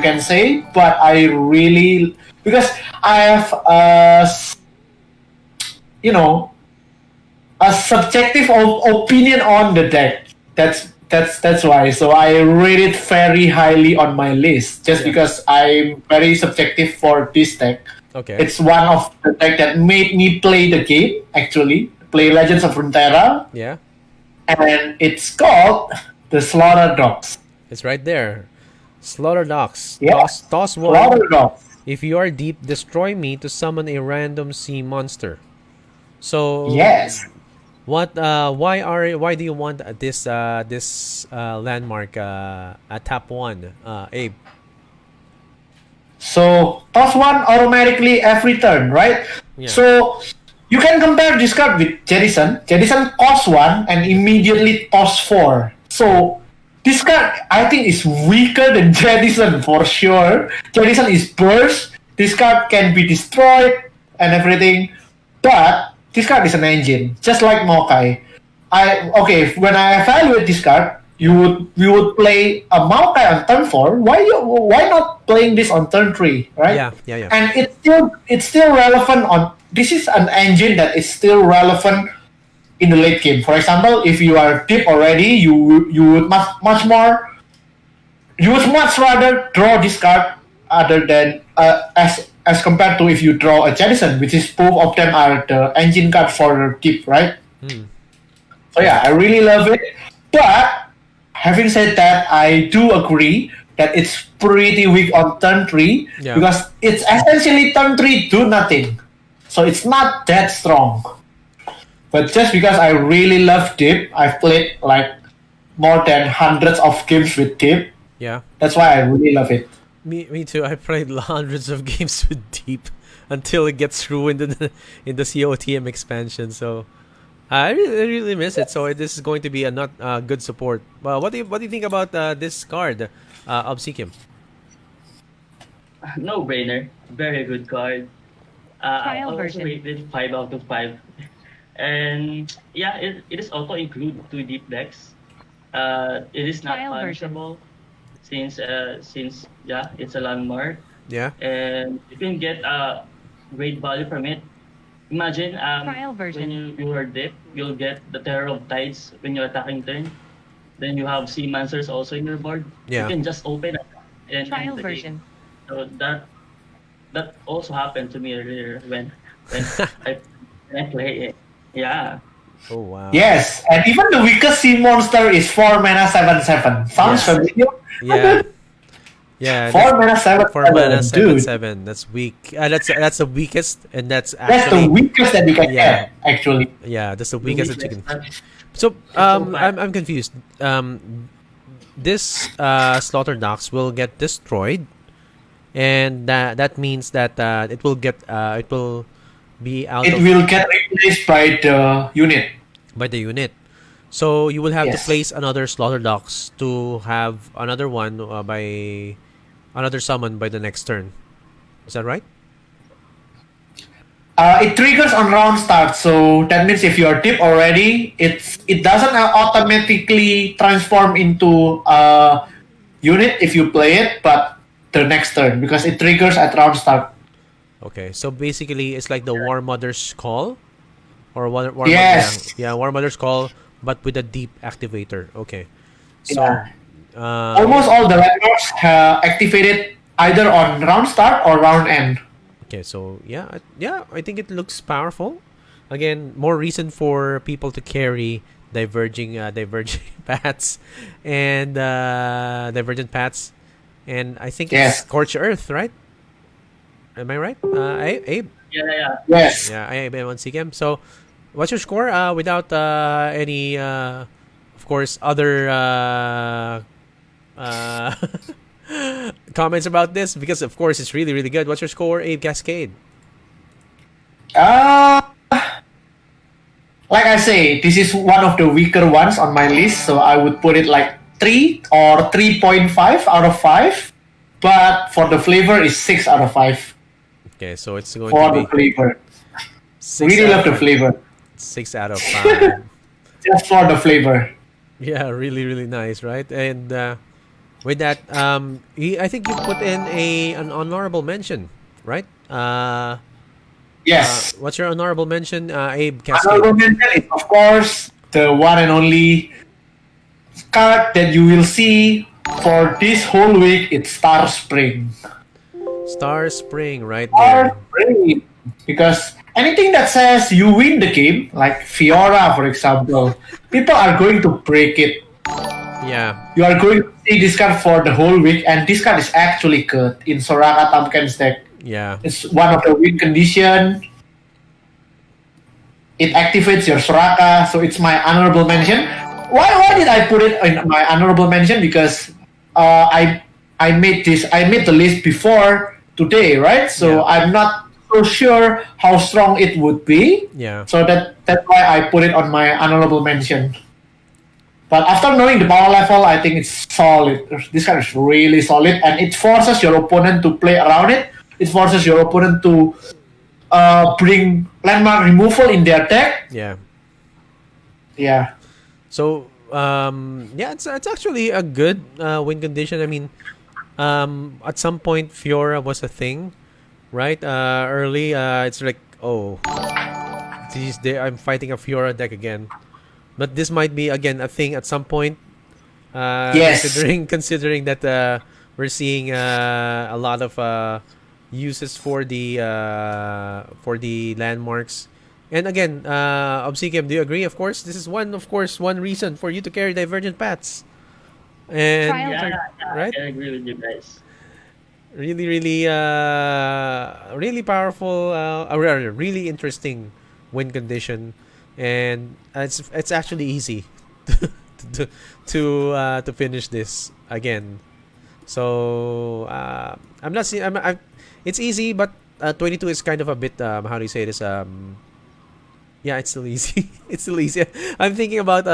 can say, but I really, because I have a subjective opinion on the deck. That's why. So I rate it very highly on my list, just Yeah. because I'm very subjective for this deck. Okay. It's one of the deck that made me play the game. Actually, play Legends of Runeterra, Yeah? and it's called the Slaughter Dogs. It's right there. Slaughter Dogs. Yeah. Toss one. Slaughter Dogs. If you are deep, destroy me to summon a random sea monster. So Yes. what? Why do you want this landmark at tap 1, Abe? So toss one automatically every turn, right? Yeah. So you can compare this card with Jettison. Jettison costs 1 and immediately toss 4. So this card I think is weaker than Jettison for sure. Jettison is burst. This card can be destroyed and everything, but this card is an engine, just like Maokai. When I evaluate this card, you would play a Maokai on turn 4. Why not playing this on turn 3, right? Yeah. And it's still relevant on. This is an engine that is still relevant in the late game. For example, if you are deep already, you would much rather draw this card other than as compared to if you draw a Jettison, which is both of them are the engine card for deep, right? So yeah, I really love it. But having said that, I do agree that it's pretty weak on turn 3 Yeah. because it's essentially turn 3 do nothing. So it's not that strong. But just because I really love Deep, I've played like more than hundreds of games with Deep. Yeah. That's why I really love it. Me too. I played hundreds of games with Deep until it gets ruined in the COTM expansion. So I really miss it. So this is going to be a not good support. What do you think about this card, Obsequiem? No brainer. Very good card. I Trial also version. rated 5 out of 5. And yeah, it is auto include 2 deep decks. It is not Trial version. punishable since it's a landmark, Yeah. and you can get great value from it. Imagine Trial version. when you are deep, you'll get the Terror of Tides when you're attacking turn. Then you have Sea Monsters also in your board. Yeah. You can just open it and Trial end the version. game. So that also happened to me earlier when I play it. Yeah. Oh wow. Yes, and even the weakest sea monster is 4 mana 7/7. Sounds Yes. familiar? Yeah. Yeah. 4 mana 7/7. 4 mana dude. 7/7. That's weak. That's the weakest, and that's That's the actually weakest that you can Yeah. get, actually. yeah. That's the weakest that you can. So I'm confused. This Slaughter Dogs will get destroyed, and that means that it will be out It of will get replaced by the unit. by the unit. So you will have to Yes. place another Slaughter Dogs to have another one by another summon by the next turn. Is that right? It triggers on round start, so that means if you're deep already, it doesn't automatically transform into a unit if you play it, but the next turn because it triggers at round start. Okay, so basically it's like the War Mother's Call, or War Yes. yeah, War Mother's Call, but with a deep activator. Okay, so Yeah. Almost all the landmarks activated either on round start or round end. okay, so yeah, I think it looks powerful. Again, more reason for people to carry diverging paths and divergent paths, and I think it's Yes. Scorch Earth, right? Am I right? Abe? Yeah. Yes. Yeah, I am on Obsequiem. So, what's your score? Without any, of course, other uh, comments about this, because of course it's really really good. What's your score, Abe Cascade? Uh, like I say, this is one of the weaker ones on my list, so I would put it like 3 or 3.5 out of 5. But for the flavor, it's 6 out of 5 Okay, so it's going for to the be flavor. six Really out love of the flavor. 6 out of 5. Just for the flavor. Yeah, really really nice, right? And with that, I think you put in an honorable mention, right? Yes. What's your honorable mention, Abe Honorable Cascade? mention is, of course, the one and only card that you will see for this whole week. It's Star Spring. Star Spring, right Star there. Spring. Because anything that says you win the game, like Fiora, for example, people are going to break it. Yeah, You are going to see this card for the whole week, and this card is actually good in Soraka Tamken's deck. yeah. It's one of the win condition. It activates your Soraka, so it's my honorable mention. Why did I put it in my honorable mention? Because I made the list before today, right? So Yeah. I'm not so sure how strong it would be. Yeah. So that's why I put it on my honorable mention. But after knowing the power level, I think it's solid. This card is really solid, and it forces your opponent to play around it. It forces your opponent to bring landmark removal in their deck. Yeah. Yeah. So, yeah, it's actually a good win condition. I mean, at some point, Fiora was a thing, right? Early, it's like, oh, geez, I'm fighting a Fiora deck again. But this might be again a thing at some point. Yes. Considering that we're seeing a lot of uses for the landmarks. And again, Obsequiem, do you agree? Of course, this is one reason for you to carry divergent paths. And Trial right? I agree with you guys. Really, really, really powerful, really interesting win condition, and it's actually easy to finish this again. So I'm not seeing. It's easy, but 22 is kind of a bit. How do you say this? Yeah, it's still easy. It's still easy. I'm thinking about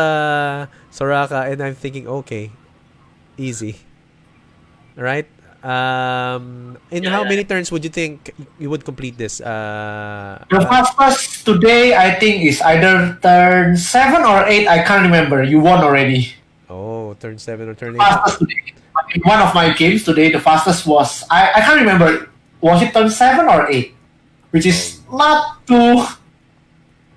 Soraka, and I'm thinking, okay, easy, right? In how many turns would you think you would complete this? The fastest today, I think, is either turn 7 or 8. I can't remember. You won already. Oh, turn 7 or turn 8. Fastest today. In one of my games today, the fastest was I can't remember. Was it turn 7 or 8? Which is not too.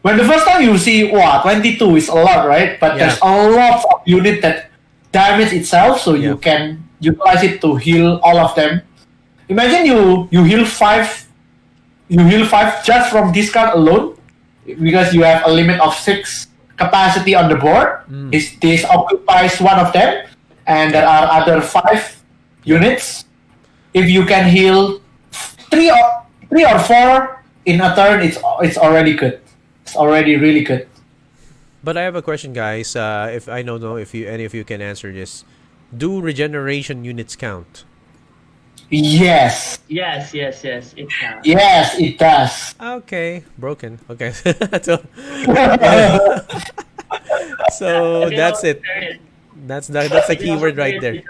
When the first time you see, wow, 22 is a lot, right? But Yeah. there's a lot of unit that damage itself, so Yeah. you can utilize it to heal all of them. Imagine you heal 5. You heal 5 just from this card alone, because you have a limit of 6 capacity on the board. This occupies one of them, and there are other 5 units. If you can heal 3 or 4 in a turn, it's already good. It's already really good. But I have a question, guys. If I don't know if any of you can answer this, do regeneration units count? Yes, Yes, it counts. yes, it does. Okay, broken. Okay, so, so that's it. That's the keyword right there,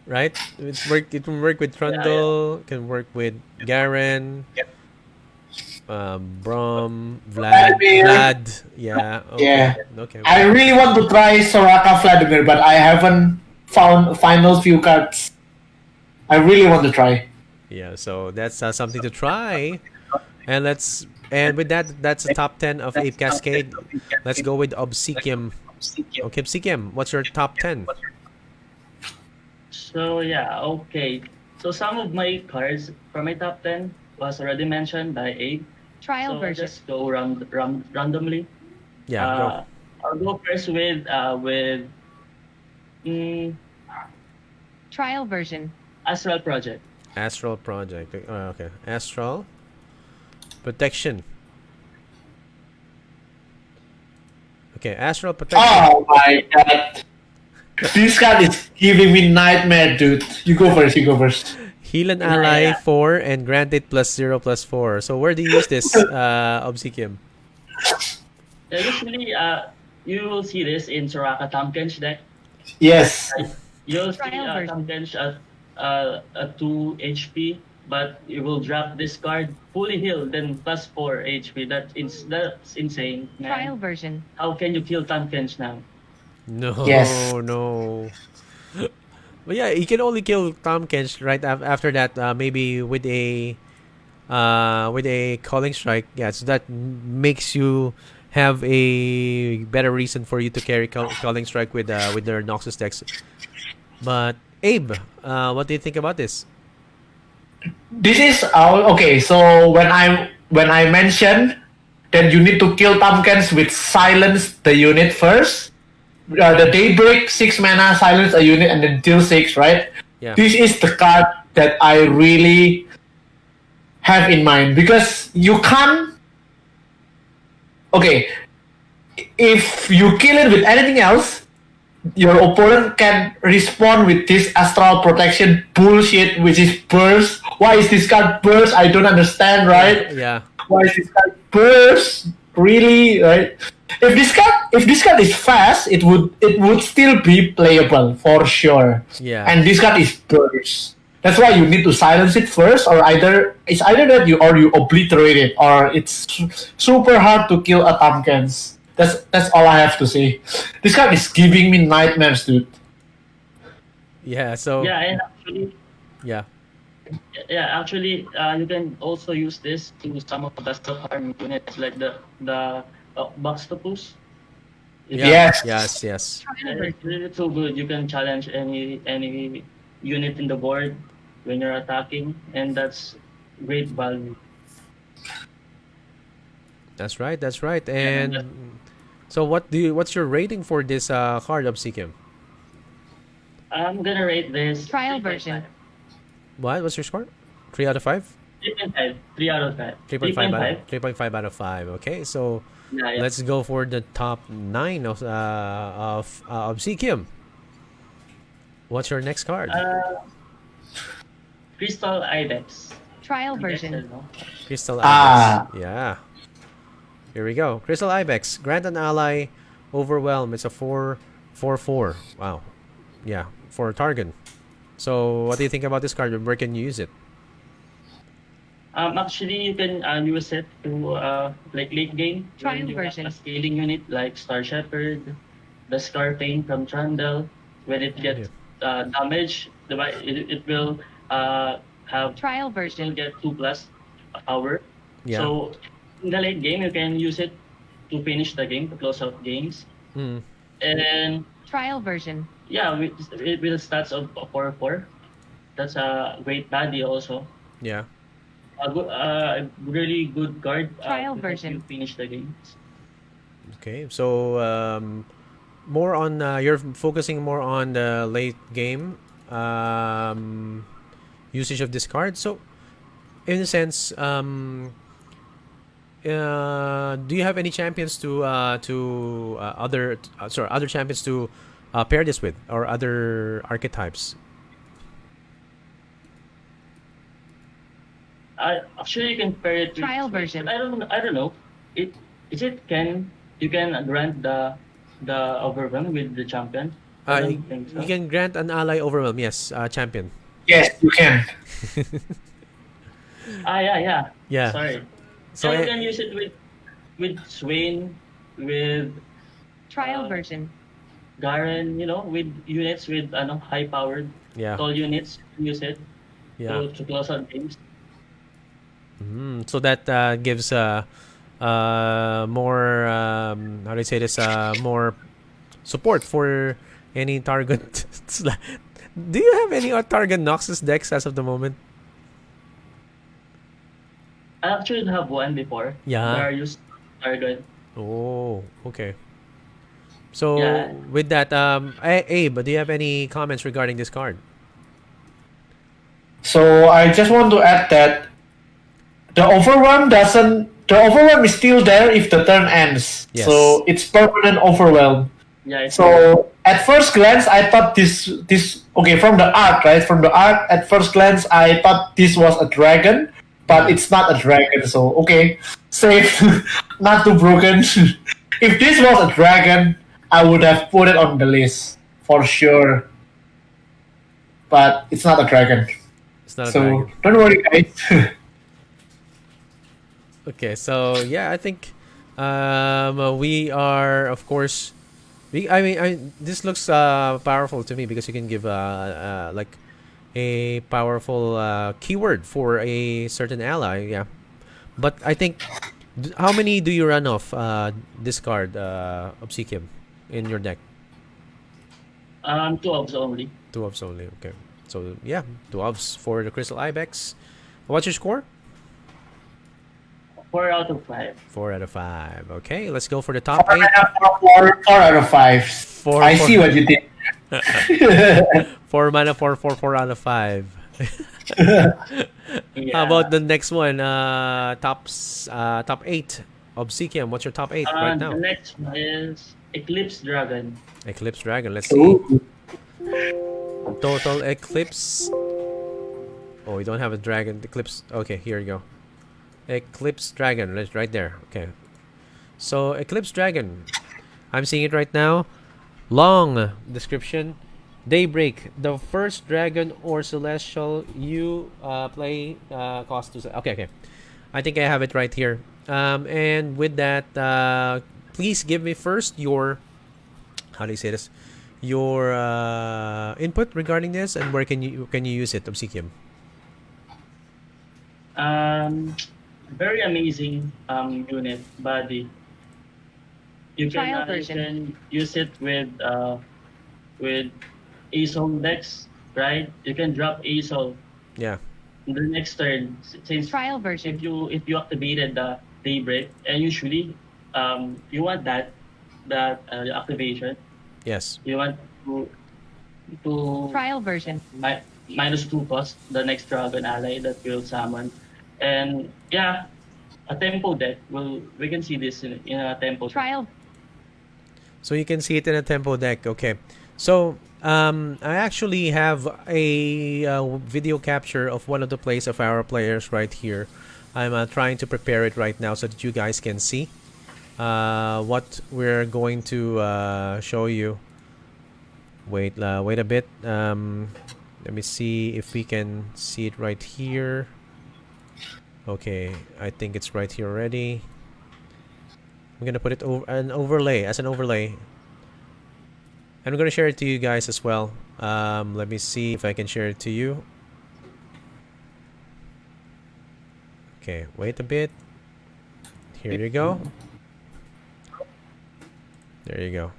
right? It can work with Trundle. Can work with Garen. Braum, Vladimir. Vlad. Yeah. Okay. Yeah. Okay. I really want to try Soraka Vladimir, but I haven't found final few cards. I really want to try. Yeah, so that's something to try. And with that, that's the top 10 of Ape Cascade. Let's go with Obsequiem. Okay, Obsequiem, what's your top 10? So yeah, okay. So some of my cards from my top 10 was already mentioned by Abe. Trial So I'll version. just go randomly. Yeah, go. I'll go first with mm, Trial version. Astral Project. Astral Project. Okay, Astral Protection. Okay, Astral Protection. Oh my god. This card is giving me nightmare, dude. You go first, you go first. Heal an Yeah, ally yeah. 4 and grant it +0/+4. So where do you use this, Obsequiem? Yeah, usually, you will see this in Soraka Tompkins deck. Yes. You'll see Trial version. Tompkins at 2 HP, but you will drop this card fully healed, then +4 HP. That's insane, man. Trial version. How can you kill Tompkins now? No, Yes. no. But yeah, you can only kill Tom Kench right after that. Maybe with a calling strike. Yeah, so that makes you have a better reason for you to carry calling strike with their Noxus decks. But Abe, what do you think about this? This is okay. So when I mentioned that you need to kill Pumpkins with silence the unit first, the Daybreak 6 mana silence a unit and then deal 6, right? Yeah. This is the card that I really have in mind because you can't. Okay, if you kill it with anything else, your opponent can respond with this astral protection bullshit, which is burst. Why is this card burst? I don't understand, right? Yeah. Why is this card burst? Really, right? If this card is fast, it would still be playable for sure. Yeah. And this card is burst. That's why you need to silence it first, or either that you obliterate it, or it's super hard to kill a Tompkins. That's all I have to say. This card is giving me nightmares, dude. Yeah. So Yeah, and actually, yeah. you can also use this to some of the self-harm units like the Boxtopus. Yeah. Yes. Yes. It's so good. You can challenge any unit in the board when you're attacking, and that's great value. That's right. That's right. And so, what's your rating for this card, Obsequiem? I'm gonna rate this Trial 3.5. version. What's your score? 3 out of 5. 3.5. 3 out of 5. 3.5 out of 5. Okay, so Yeah. let's go for the top 9 of Obsequiem. What's your next card? Crystal Ibex. Trial I guess, version. no? Crystal Ah. Ibex. Yeah. Here we go. Crystal Ibex. Grant an ally overwhelm. It's a 4/4. Wow. Yeah, for Targon. So, what do you think about this card? Where can you use it? Actually, you can use it to like late game. Trial when you version. have a scaling unit like Star Shepherd, the Scarpain from Trundle. When it gets damaged, it will have Trial will version. get 2+ power. Yeah. So in the late game, you can use it to finish the game, to close out games. Mm. And Trial version. yeah, with stats of 4/4. That's a great body also. Yeah. A really good card. Trial to help version. You finish the games. Okay. So, more on you're focusing more on the late game usage of this card. So, in a sense, do you have any champions to other champions to pair this with, or other archetypes? Actually, you can pair it with Trial Switch, version. but I don't know. You can grant the overwhelm with the champion. I don't think so. You can grant an ally overwhelm. Yes, champion. Yes, you can. Yeah. Yeah. Sorry. So So you can use it with Swain, with Trial version. Garen. With units with high powered yeah. tall units. Use it. Yeah. to close out games. So that gives more how do I say this more support for any target. Do you have any target Noxus decks as of the moment? I actually have one before. Yeah. Darius Targon. Oh, okay. So Yeah. with that, Abe, do you have any comments regarding this card? So I just want to add that the overwhelm is still there if the turn ends. Yes. So it's permanent overwhelm. Yeah. It's So at first glance, I thought this okay from the art, right? From the art, at first glance, I thought this was a dragon, but it's not a dragon. So okay, safe, not too broken. If this was a dragon, I would have put it on the list for sure. But it's not a dragon, It's not a so dragon. don't worry, guys. Okay, so yeah, I think we are, of course, this looks powerful to me because you can give like a powerful keyword for a certain ally. Yeah, but I think how many do you run off this card, Obsequiem, in your deck? 2 obs only. 2 obs only. Okay, so yeah, 2 obs for the Crystal Ibex. What's your score? 4 out of 5. 4 out of 5. Okay, let's go for the top 8. Four out of five. I see what you did. 4 mana, 4 out of 5. Yeah. How about the next one? Top 8. Obsequiem, what's your top 8 right now? The next one is Eclipse Dragon. Eclipse Dragon, let's see. Ooh. Total Eclipse. Oh, we don't have a dragon. Eclipse. Okay, here you go. Eclipse Dragon, right there. Okay. So, Eclipse Dragon. I'm seeing it right now. Long description. Daybreak. The first dragon or celestial you play cost 2. Okay. I think I have it right here. And with that, please give me first your, how do you say this? Your input regarding this, and where can you use it, Obsequiem? Very amazing unit body. You Trial can version. use it with ASOL decks, right? You can drop ASOL Yeah. in the next turn since Trial version. if you activated the Daybreak, and usually you want that activation. Yes. You want to Trial version. -2 cost the next dragon ally that will summon. And yeah, a tempo deck. We can see this in a tempo deck. Trial. So you can see it in a tempo deck. Okay. So I actually have a video capture of one of the plays of our players right here. I'm trying to prepare it right now so that you guys can see what we're going to show you. Wait a bit. Let me see if we can see it right here. Okay, I think it's right here already. I'm gonna put it over as an overlay, and I'm gonna share it to you guys as well. Let me see if I can share it to you. Okay, wait a bit. Here you go. There you go.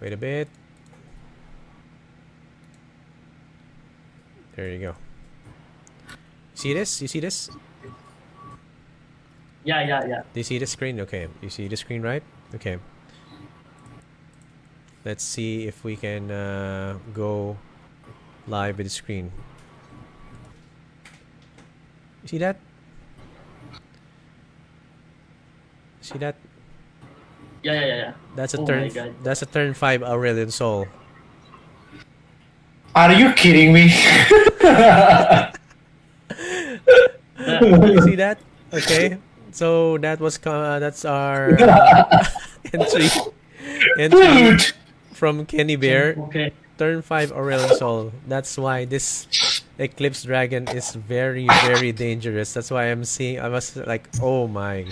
Wait a bit. There you go. See this? You see this? Yeah. Do you see the screen? Okay. You see the screen, right? Okay. Let's see if we can go live with the screen. You see that? See that? Yeah. That's a Oh turn. my God. That's a turn 5 Aurelion Soul. Are you kidding me? You see that? Okay. So that was that's our entry Dude! from Kenny Bear. Okay. Turn 5 Aurelion Soul. That's why this Eclipse Dragon is very, very dangerous. That's why I was like, oh my,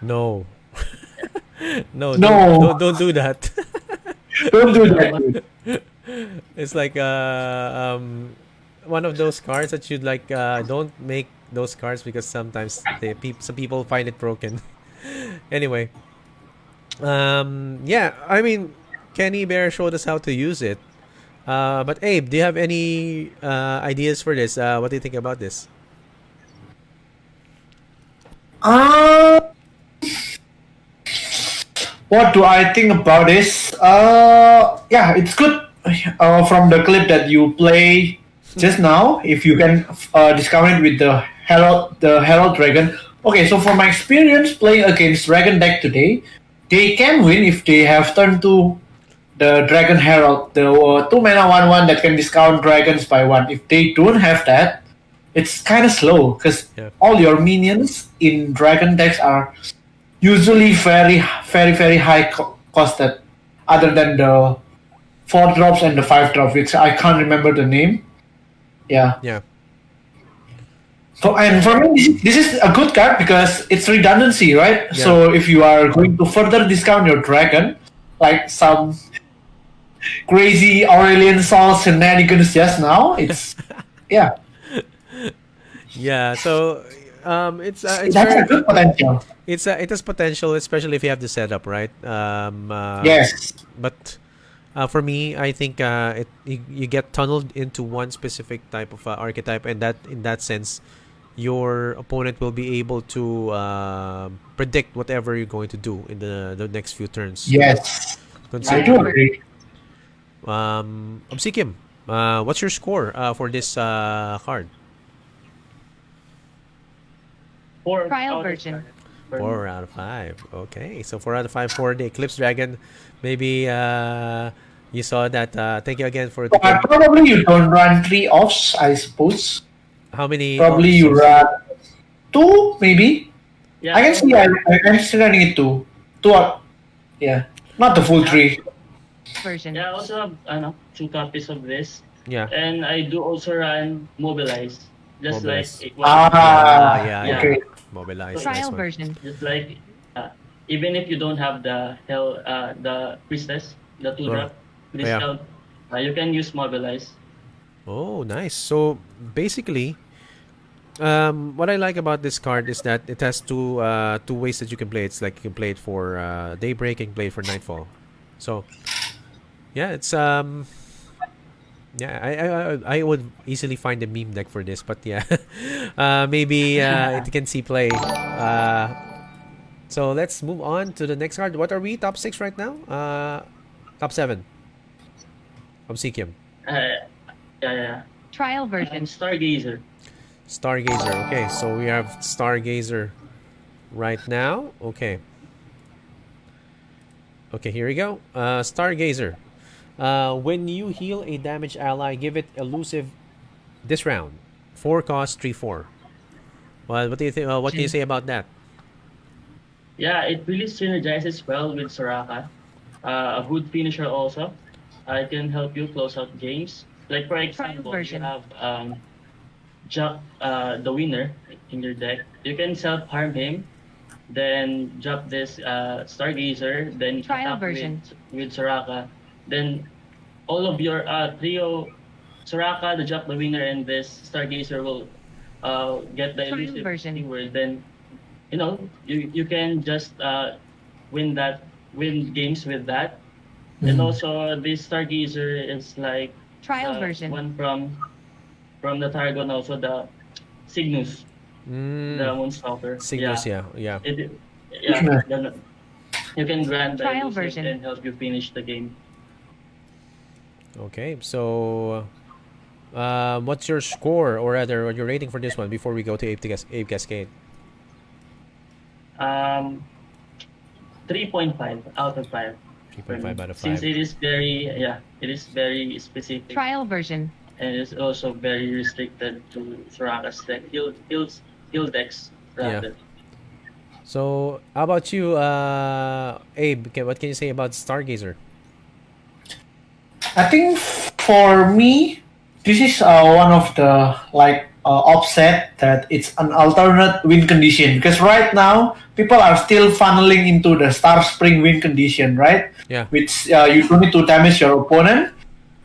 no. No, No. don't do that. Don't do that, dude. It's like one of those cards that you'd like. Don't make those cards because sometimes some people find it broken. Anyway, yeah, I mean, Kenny Bear showed us how to use it. But Abe, do you have any ideas for this? What do you think about this? Uh, what do I think about this? Yeah, it's good. From the clip that you play just now, if you can discover it with the Herald Dragon. Okay, so from my experience playing against Dragon deck today, they can win if they have turned to the Dragon Herald, the 2 mana 1/1 that can discount dragons by 1. If they don't have that, it's kind of slow because Yeah. all your minions in Dragon decks are usually very, very, very high costed, other than the 4 drops and the 5 drops, which I can't remember the name. Yeah. Yeah. So, and for me, this is a good card because it's redundancy, right? Yeah. So if you are going to further discount your dragon, like some crazy Aurelian Sol shenanigans just now, it's yeah, Yeah. So it's that's very, a good potential. it has potential, especially if you have the setup right. Yes. But for me, I think you get tunneled into one specific type of archetype, and that in that sense, your opponent will be able to predict whatever you're going to do in the next few turns. Yes. I Consider- do agree. Obsequiem, what's your score for this card? 4 Trial out of version. 5. 4 out of 5. Okay, so 4 out of 5 for the Eclipse Dragon. Maybe you saw that. Thank you again for Probably you don't run 3 offs, I suppose. how many? Probably you run 2, maybe. Yeah, I can see I'm still running it 2. 2 yeah. Not the full 3. Version. Yeah, I also have 2 copies of this. Yeah. And I do also run Mobilize. Just Mobilize. like it was. Yeah. Okay. Mobilize. Trial nice one. version. Just like even if you don't have the the priestess, the 2-drop Yeah. discount, you can use Mobilize. Oh, nice. So basically, what I like about this card is that it has two ways that you can play it. It's like you can play it for Daybreak and play it for Nightfall. So yeah, it's yeah, I would easily find a meme deck for this, but yeah, maybe it can see play. So let's move on to the next card. What are we? Top 6 right now? Top 7. Obsequiem. Yeah. Trial And version. Stargazer. Stargazer. Okay, so we have Stargazer right now. Okay. Okay, here we go. Stargazer. When you heal a damaged ally, give it elusive this round. 4 cost, 3/4. Well, what do you think? What can you say about that? Yeah, it really synergizes well with Soraka. A good finisher also. I can help you close out games. Like for example, you version. have Jack, the winner in your deck. You can self-harm him, then drop this Stargazer, then Trial attack version. with Soraka. Then all of your trio, Soraka, the Jack, the winner, and this Stargazer will get the Trial elusive version. keyword. Then you can just win games with that. And also this Stargazer is like Trial the version. one from the Targon, also the Cygnus, the Moonstalker. Cygnus, yeah. It, Sure. you can grant the Trial elusive version. and help you finish the game. Okay, so what's your score, or rather, what your rating for this one before we go to Ape Cascade? 3.5 out of 5. 3.5 out of 5. Since it is very specific, Trial version. and it's also very restricted to Soraka's deck. Heal decks rather. So, how about you, Abe? What can you say about Stargazer? I think for me, this is one of the like offset that it's an alternate win condition, because right now people are still funneling into the Star Spring win condition, right? Yeah. Which you don't need to damage your opponent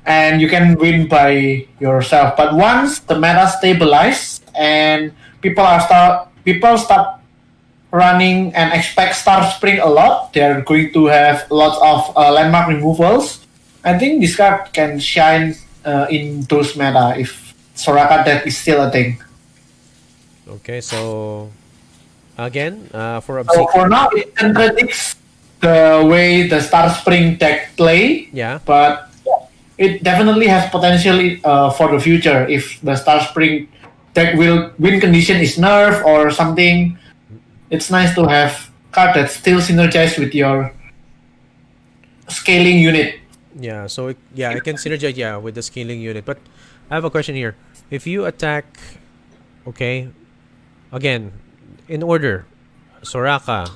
and you can win by yourself. But once the meta stabilizes and people start running and expect Star Spring a lot, they're going to have lots of landmark removals. I think this card can shine in those meta if Soraka deck is still a thing. Okay, so again, for So Obsequiem. for now, it contradicts the way the Star Spring deck play, Yeah. but it definitely has potential for the future if the Star Spring deck will win condition is nerf or something. It's nice to have card that still synergize with your scaling unit. Yeah, so it can synergize with the scaling unit. But I have a question here. If you attack, okay, again, in order, Soraka,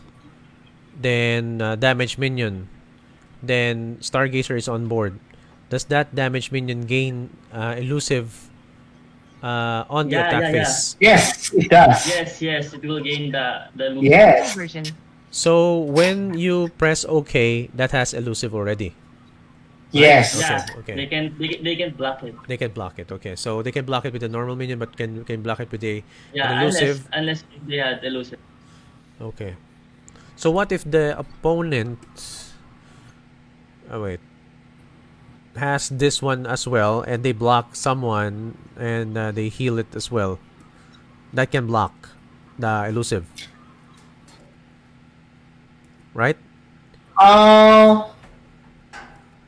then damage minion, then Stargazer is on board. Does that damage minion gain elusive on the attack phase? Yes, it does. Yes, it will gain the Trial Yes. version. So when you press OK, that has elusive already. Yes. Yeah, Okay. they can block it. They can block it. Okay, so they can block it with the normal minion, but can block it with an Yeah, elusive. unless they had elusive. Okay. So what if the opponent has this one as well and they block someone and they heal it as well? That can block the elusive. Right?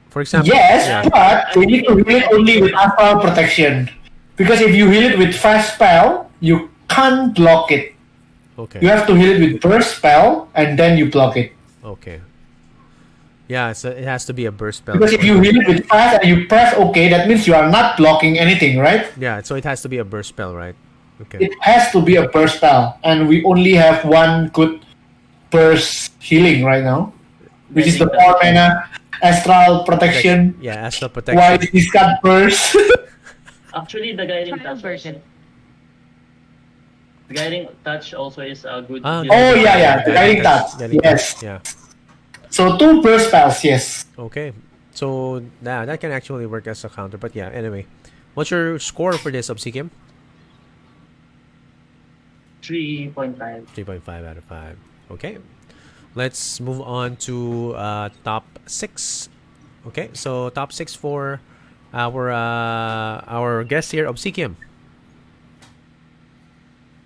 For example, Yes, yeah. but they need to heal it only with astral protection. Because if you heal it with fast spell, you can't block it. Okay. You have to heal it with burst spell and then you block it. Okay. Yeah, so it has to be a burst spell. Because if you heal it with fast and you press OK, that means you are not blocking anything, right? Yeah, so it has to be a burst spell, right? Okay. It has to be a burst spell, and we only have one good burst healing right now, which is the 4 mana astral protection. Yeah, astral protection. Why is this card burst? Actually, the guiding Trial touch. version. The guiding touch also is a good. Ah, good- Oh, yeah, the guiding touch. Guiding Yes. touch, yeah. So 2 burst spells, yes. Okay. So that can actually work as a counter. But yeah, anyway. What's your score for this, Obsequiem? 3.5. 3.5 out of 5. Okay. Let's move on to top 6. Okay, so top 6 for our guest here, Obsequiem.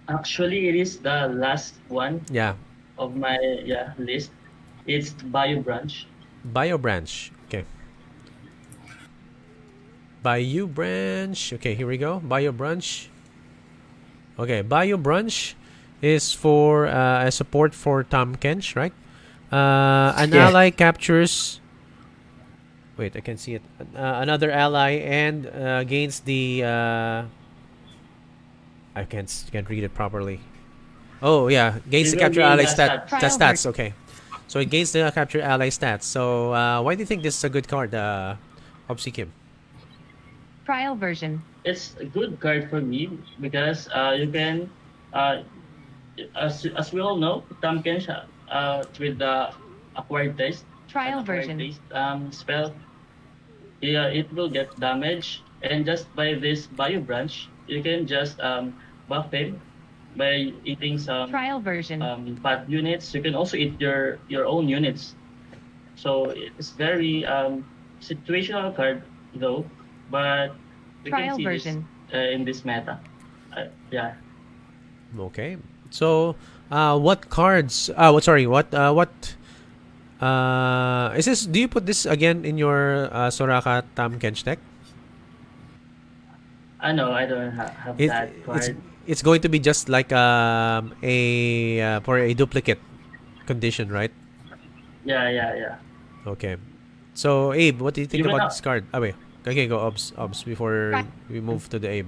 Actually, it is the last one Yeah. of my list. It's Bio Branch. Bio Branch. Okay. Bio Branch. Okay, here we go. Bio Branch. Okay, Bio Branch is for a support for Tom Kench, right? An Yes. ally captures. Wait, I can see it. Another ally and gains the. I can't read it properly. Oh yeah, gains It the will capture gain ally the stat. stats. The Trial stats. Okay, so it gains the capture ally stats. So why do you think this is a good card, Obsequiem? Trial version. It's a good card for me because you can, as we all know, Tom Kench with the acquired taste. Trial acquired version. taste, spell, yeah, it will get damage, and just by this Bio Branch, you can just buff him by eating some Trial version. bad units. You can also eat your own units. So it's very situational card though, but you Trial can see version. this in this meta. Yeah. Okay. So, what cards? What? Sorry. What? Is this? Do you put this again in your Soraka Tam Kench deck? I know I don't have It, that card. it's going to be just like for a duplicate condition, right? Yeah. Okay. So, Abe, what do you think Even about now- this card? Wait. Okay, go Obs before Right. we move to the Abe.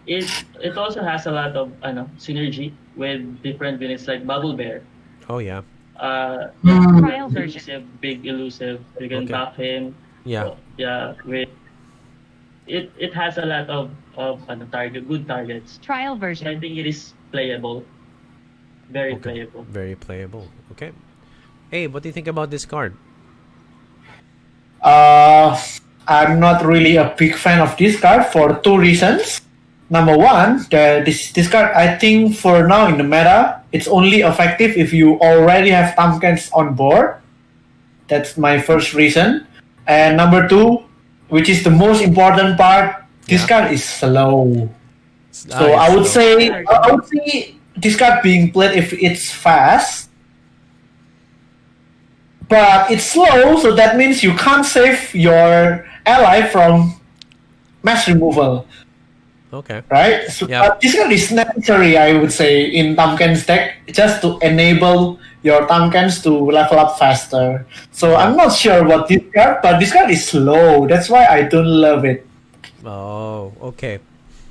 It also has a lot of synergy with different units like Bubble Bear. Oh yeah. Trial version. Elusive, big elusive. You can Okay. buff him. Yeah. Yeah, with it has a lot of good targets. Trial I version. think it is playable, very Okay. playable. Very playable. Okay. Hey, what do you think about this card? Uh, I'm not really a big fan of this card for two reasons. Number one, this card, I think for now in the meta, it's only effective if you already have Tamkens on board. That's my first reason. And number two, which is the most important part, this Yeah. card is slow. So it's I would slow. say this card being played if it's fast, but it's slow, so that means you can't save your ally from mass removal, Okay. right? So Yeah. this card is necessary, I would say, in Tamken's deck just to enable your Tamkens to level up faster. So I'm not sure what this card, but this card is slow. That's why I don't love it. Oh, okay.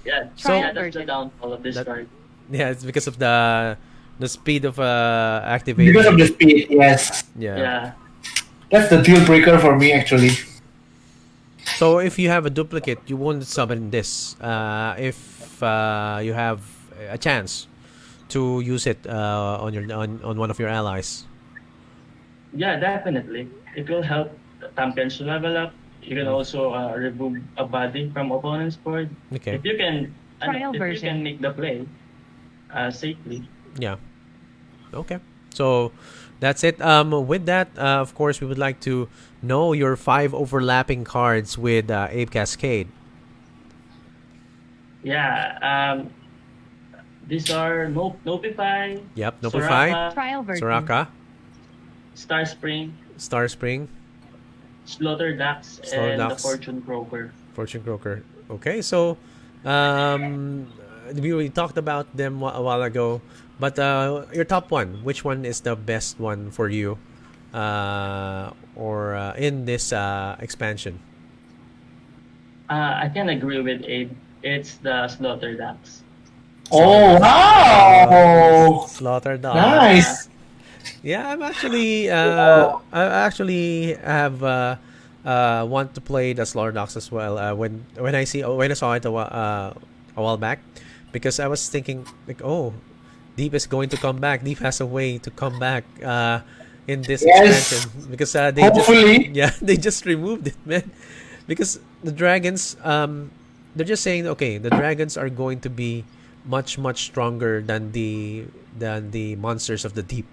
Yeah, Trial yeah, that's the version. downfall of this That- card. Yeah, it's because of the speed of activation. Because of the speed, yes. Yeah. Yeah. That's the deal breaker for me, actually. So if you have a duplicate, you won't summon this. If you have a chance to use it on one of your allies. Yeah, definitely. It will help champions to level up. You can also remove a body from opponent's board. Okay. If you can, Trial if you version. can make the play safely. Yeah. Okay. So that's it. With that, of course, we would like to know your 5 overlapping cards with Abe Cascade. Yeah. These are Notify, Yep. Notify, Soraka, Trial version. Soraka, Star Spring, Star Spring, Slaughter Ducks, Slaughter and the Ducks. Fortune Broker. Fortune Croaker. Okay, so we talked about them a while ago, but your top one, which one is the best one for you, or in this expansion? I can agree with Abe. It's the Slaughter Ducks. Oh, wow! Slaughter Dog. Nice! Yeah, I actually have want to play the Slaughter Dogs as well. When I saw it a while back, because I was thinking like, oh, Deep is going to come back. Deep has a way to come back in this Yes. expansion because they Hopefully. they just removed it, man. Because the dragons, they're just saying, okay, the dragons are going to be much stronger than the monsters of the deep.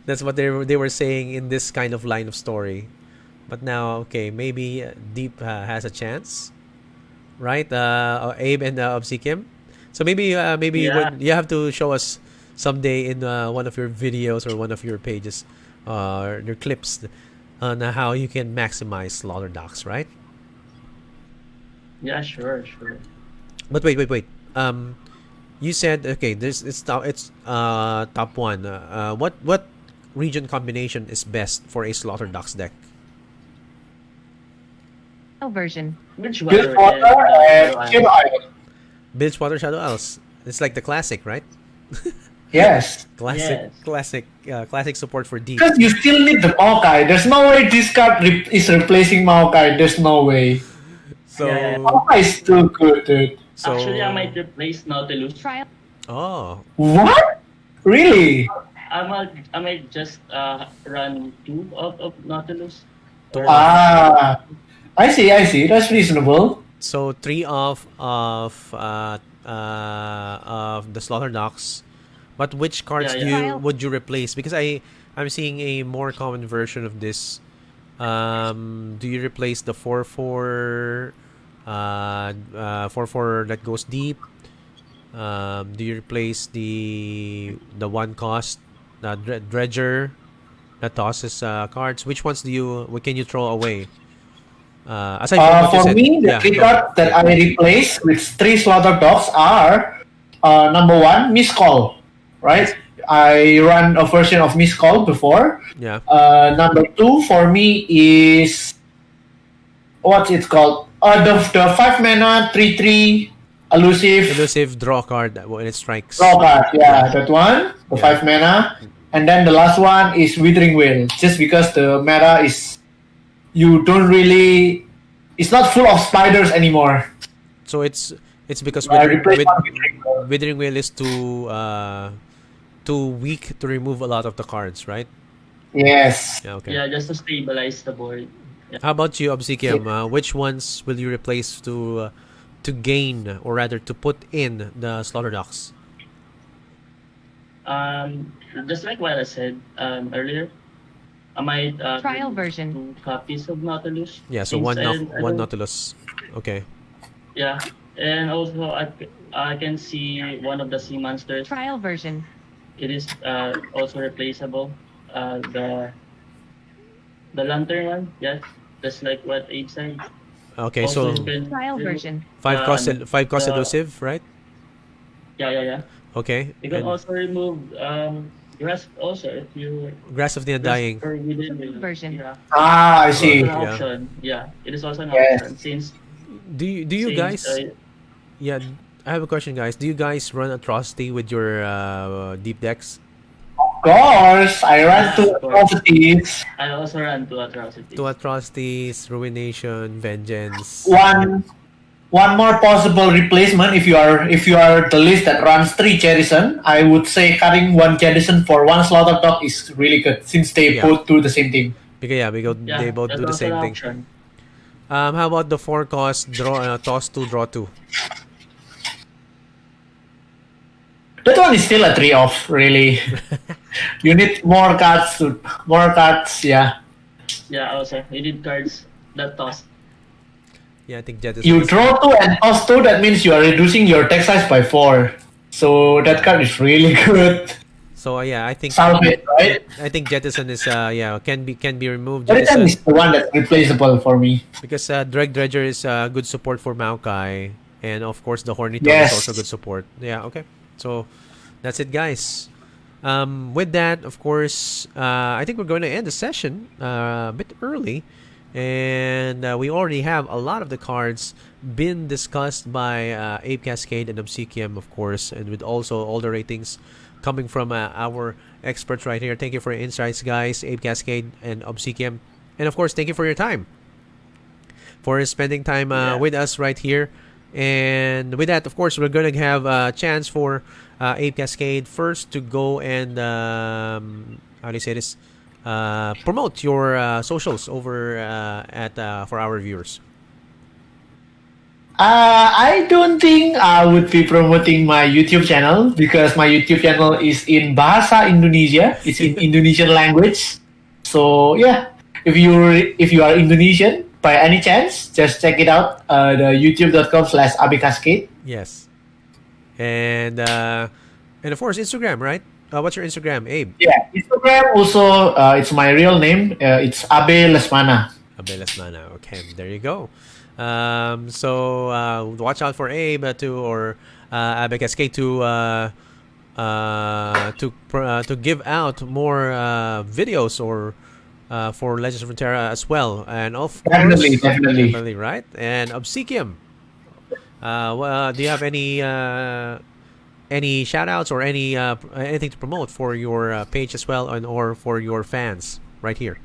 That's what they were saying in this kind of line of story. But now, okay, maybe Deep has a chance, right? Abe and Obsequiem. So maybe Yeah. when you have to show us someday in one of your videos or one of your pages, your clips, on how you can maximize Slaughter Dogs, right? Yeah, sure. But wait. You said okay. It's top one. What region combination is best for a Slaughter Dogs deck? Trial version. Build water and Shadow Isle. Bilgewater Shadow Isles. It's like the classic, right? Yes. Classic support for deep. Because you still need the Maokai. There's no way this card is replacing Maokai. There's no way. So Yeah. Maokai is still good, dude. so Actually, I might replace Nautilus. Trial. oh What? Really? I might just run 2 of Nautilus. Or- I see. That's reasonable. so 3 of the Slaughter Dogs. But which cards Yeah. would you replace? Because I'm seeing a more common version of this. Do you replace the 4/4 4/4 that goes deep? Do you replace the 1 cost dredger that tosses cards? Which ones what can you throw away? Aside from what you For said. me, the Yeah, three go. cards that I replace with 3 Slaughter Dogs are number 1, Miss Call, right? I run a version of Miss Call before. Yeah. Number 2 for me is what's it called? The 5 mana 3/3 Elusive draw card when it strikes. draw card. Yeah, that one. The Yeah. 5 mana. And then the last one is Withering Wail. Just because the meta is you don't really it's not full of spiders anymore. So it's because I replaced one with Wrinkle. Withering Wheel is too weak to remove a lot of the cards, right? Yes. Yeah, okay. Yeah, just to stabilize the board. How about you, Obsequiem? Which ones will you replace to gain, or rather to put in the Slaughter Docks? Just like what I said earlier, I might Trial remove version. 2 copies of Nautilus. Yeah, so Since one Nautilus. Okay. Yeah, and also I can see one of the sea monsters. Trial version. It is also replaceable. The lantern one, yes, just like what Abe said. Okay, Also, so you can Trial remove, version. five cost the- elusive, right? Yeah. Okay. You can And also remove grass also if you Grass of the Undying. or within Version. Yeah. Ah, I It's see. also an Yeah. option. Yeah, it is also an Yes. option since Do you since, guys? Yeah, I have a question, guys. Do you guys run Atrocity with your deep decks? Of course, I run to Of course. atrocities. I also run to atrocities. To Atrocities, Ruination, Vengeance. One more possible replacement if you are the list that runs 3 Garrison, I would say cutting 1 Garrison for 1 Slaughter Dog is really good since they Yeah. both do the same thing. Because Yeah, they both that's do the also same an thing. option. How about the 4 cost toss 2, draw 2? That one is still a 3 off, really. You need more cards. Yeah. Yeah, also you need cards that toss. Yeah, I think Jet is. You draw 2 and toss 2. That means you are reducing your deck size by 4. So that card is really good. So yeah, I think Salvage, right? I think Jettison is can be removed. Jettison Jettison, is the one that's replaceable for me. because Dredger is good support for Maokai, and of course the Horny Toad Yes. is also good support. Yeah, okay. So that's it, guys. With that, of course, I think we're going to end the session a bit early, and we already have a lot of the cards been discussed by Ape Cascade and Obsequiem, of course, and with also all the ratings coming from our experts right here. Thank you for your insights, guys, Ape Cascade and Obsequiem, and of course, thank you for your time, for spending time with us right here. And with that, of course, we're going to have a chance for Ape Cascade first to go and how do you say this? Promote your socials over at for our viewers. I don't think I would be promoting my YouTube channel because my YouTube channel is in Bahasa Indonesia. It's in Indonesian language. So yeah, if you are Indonesian by any chance, just check it out. The youtube.com/abecascade. Yes, and of course Instagram, right? What's your Instagram, Abe? Yeah, Instagram also. It's my real name. It's Abe Lesmana. Abelas Mana. Okay, there you go. So watch out for Abe or Abe Cascade to give out more videos or for Legends of Runeterra as well, and of course, Definitely. right. And Obsequiem, do you have any shout outs or anything to promote for your page as well, or for your fans right here?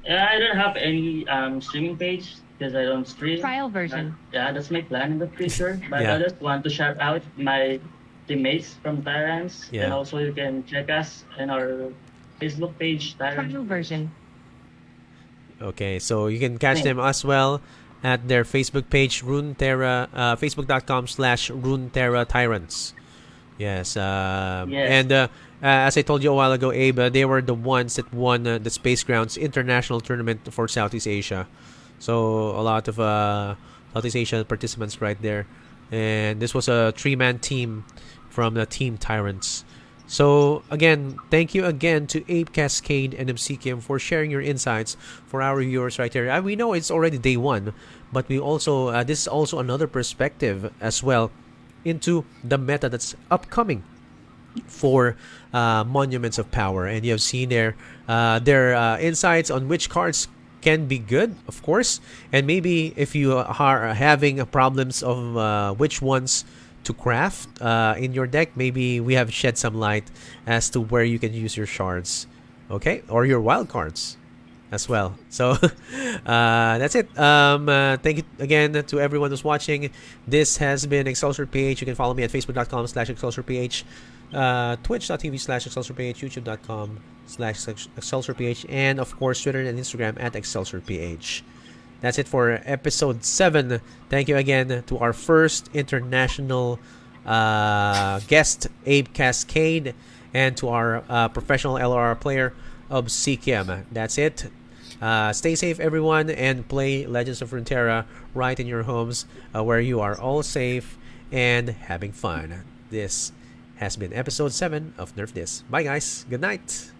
I don't have any streaming page because I don't stream. Trial version. Yeah, that's my plan in the future. But Yeah. I just want to shout out my teammates from Tyrants, Yeah. and also you can check us in our Facebook page, Tyrants. Trial version. Okay, so you can catch them as well at their Facebook page, Runeterra, facebook.com/Runeterra Tyrants. Yes, Yes. and as I told you a while ago, Abe, they were the ones that won the Space Grounds International Tournament for Southeast Asia. So a lot of Southeast Asian participants right there, and this was a 3-man team from the Team Tyrants. So again, thank you again to Ape Cascade and Obsequiem for sharing your insights for our viewers right here. We know it's already day 1, but we also this is also another perspective as well into the meta that's upcoming for Monuments of Power, and you have seen their insights on which cards can be good, of course, and maybe if you are having problems of which ones to craft in your deck, maybe we have shed some light as to where you can use your shards, okay, or your wild cards. as well. So that's it. Thank you again to everyone who's watching. This has been Excelsior PH. You can follow me at facebook.com/Excelsior PH, twitch.tv/Excelsior PH, youtube.com/Excelsior PH, and of course Twitter and Instagram at Excelsior PH. That's it for episode 7. Thank you again to our first international guest, abecascade, and to our professional LRR player, Obsequiem. That's it. Stay safe, everyone, and play Legends of Runeterra right in your homes, where you are all safe and having fun. This has been episode 7 of Nerf This. Bye, guys. Good night.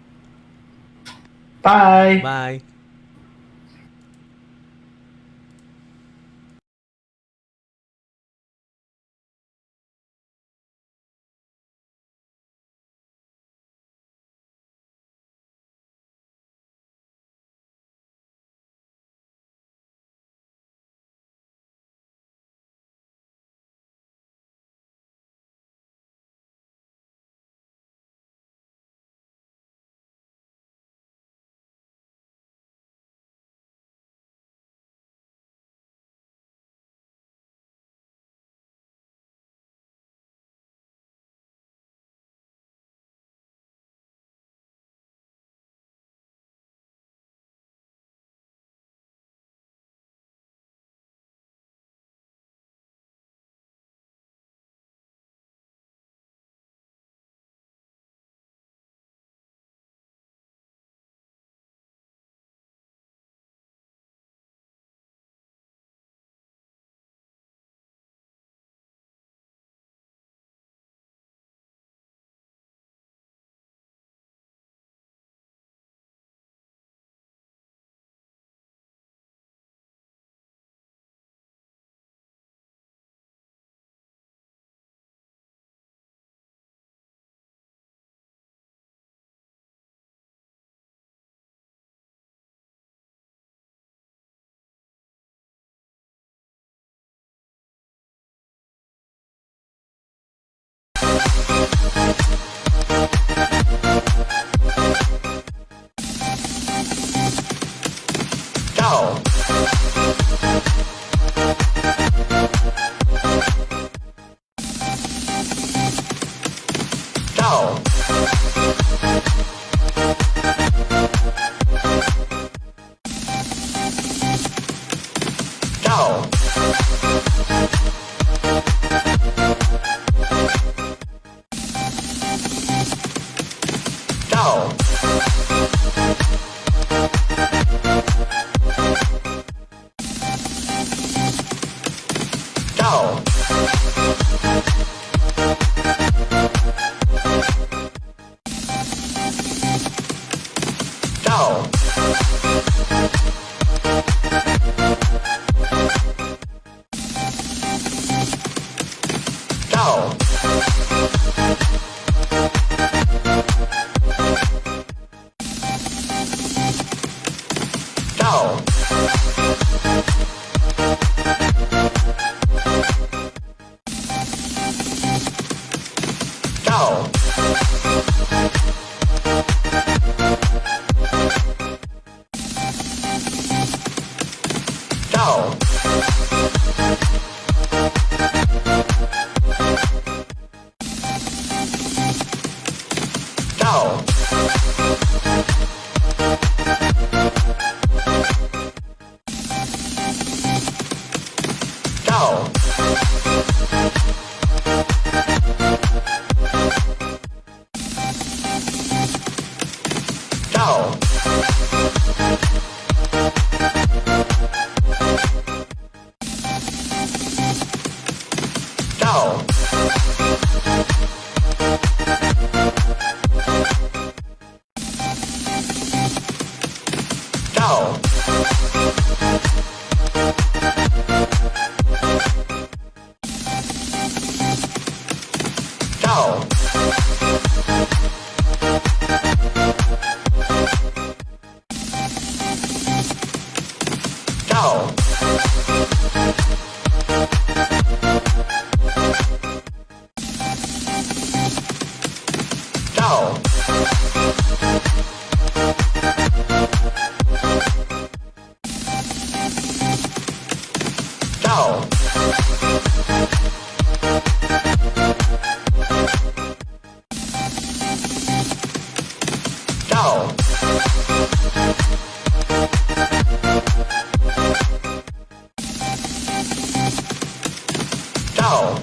Bye. Bye. Down.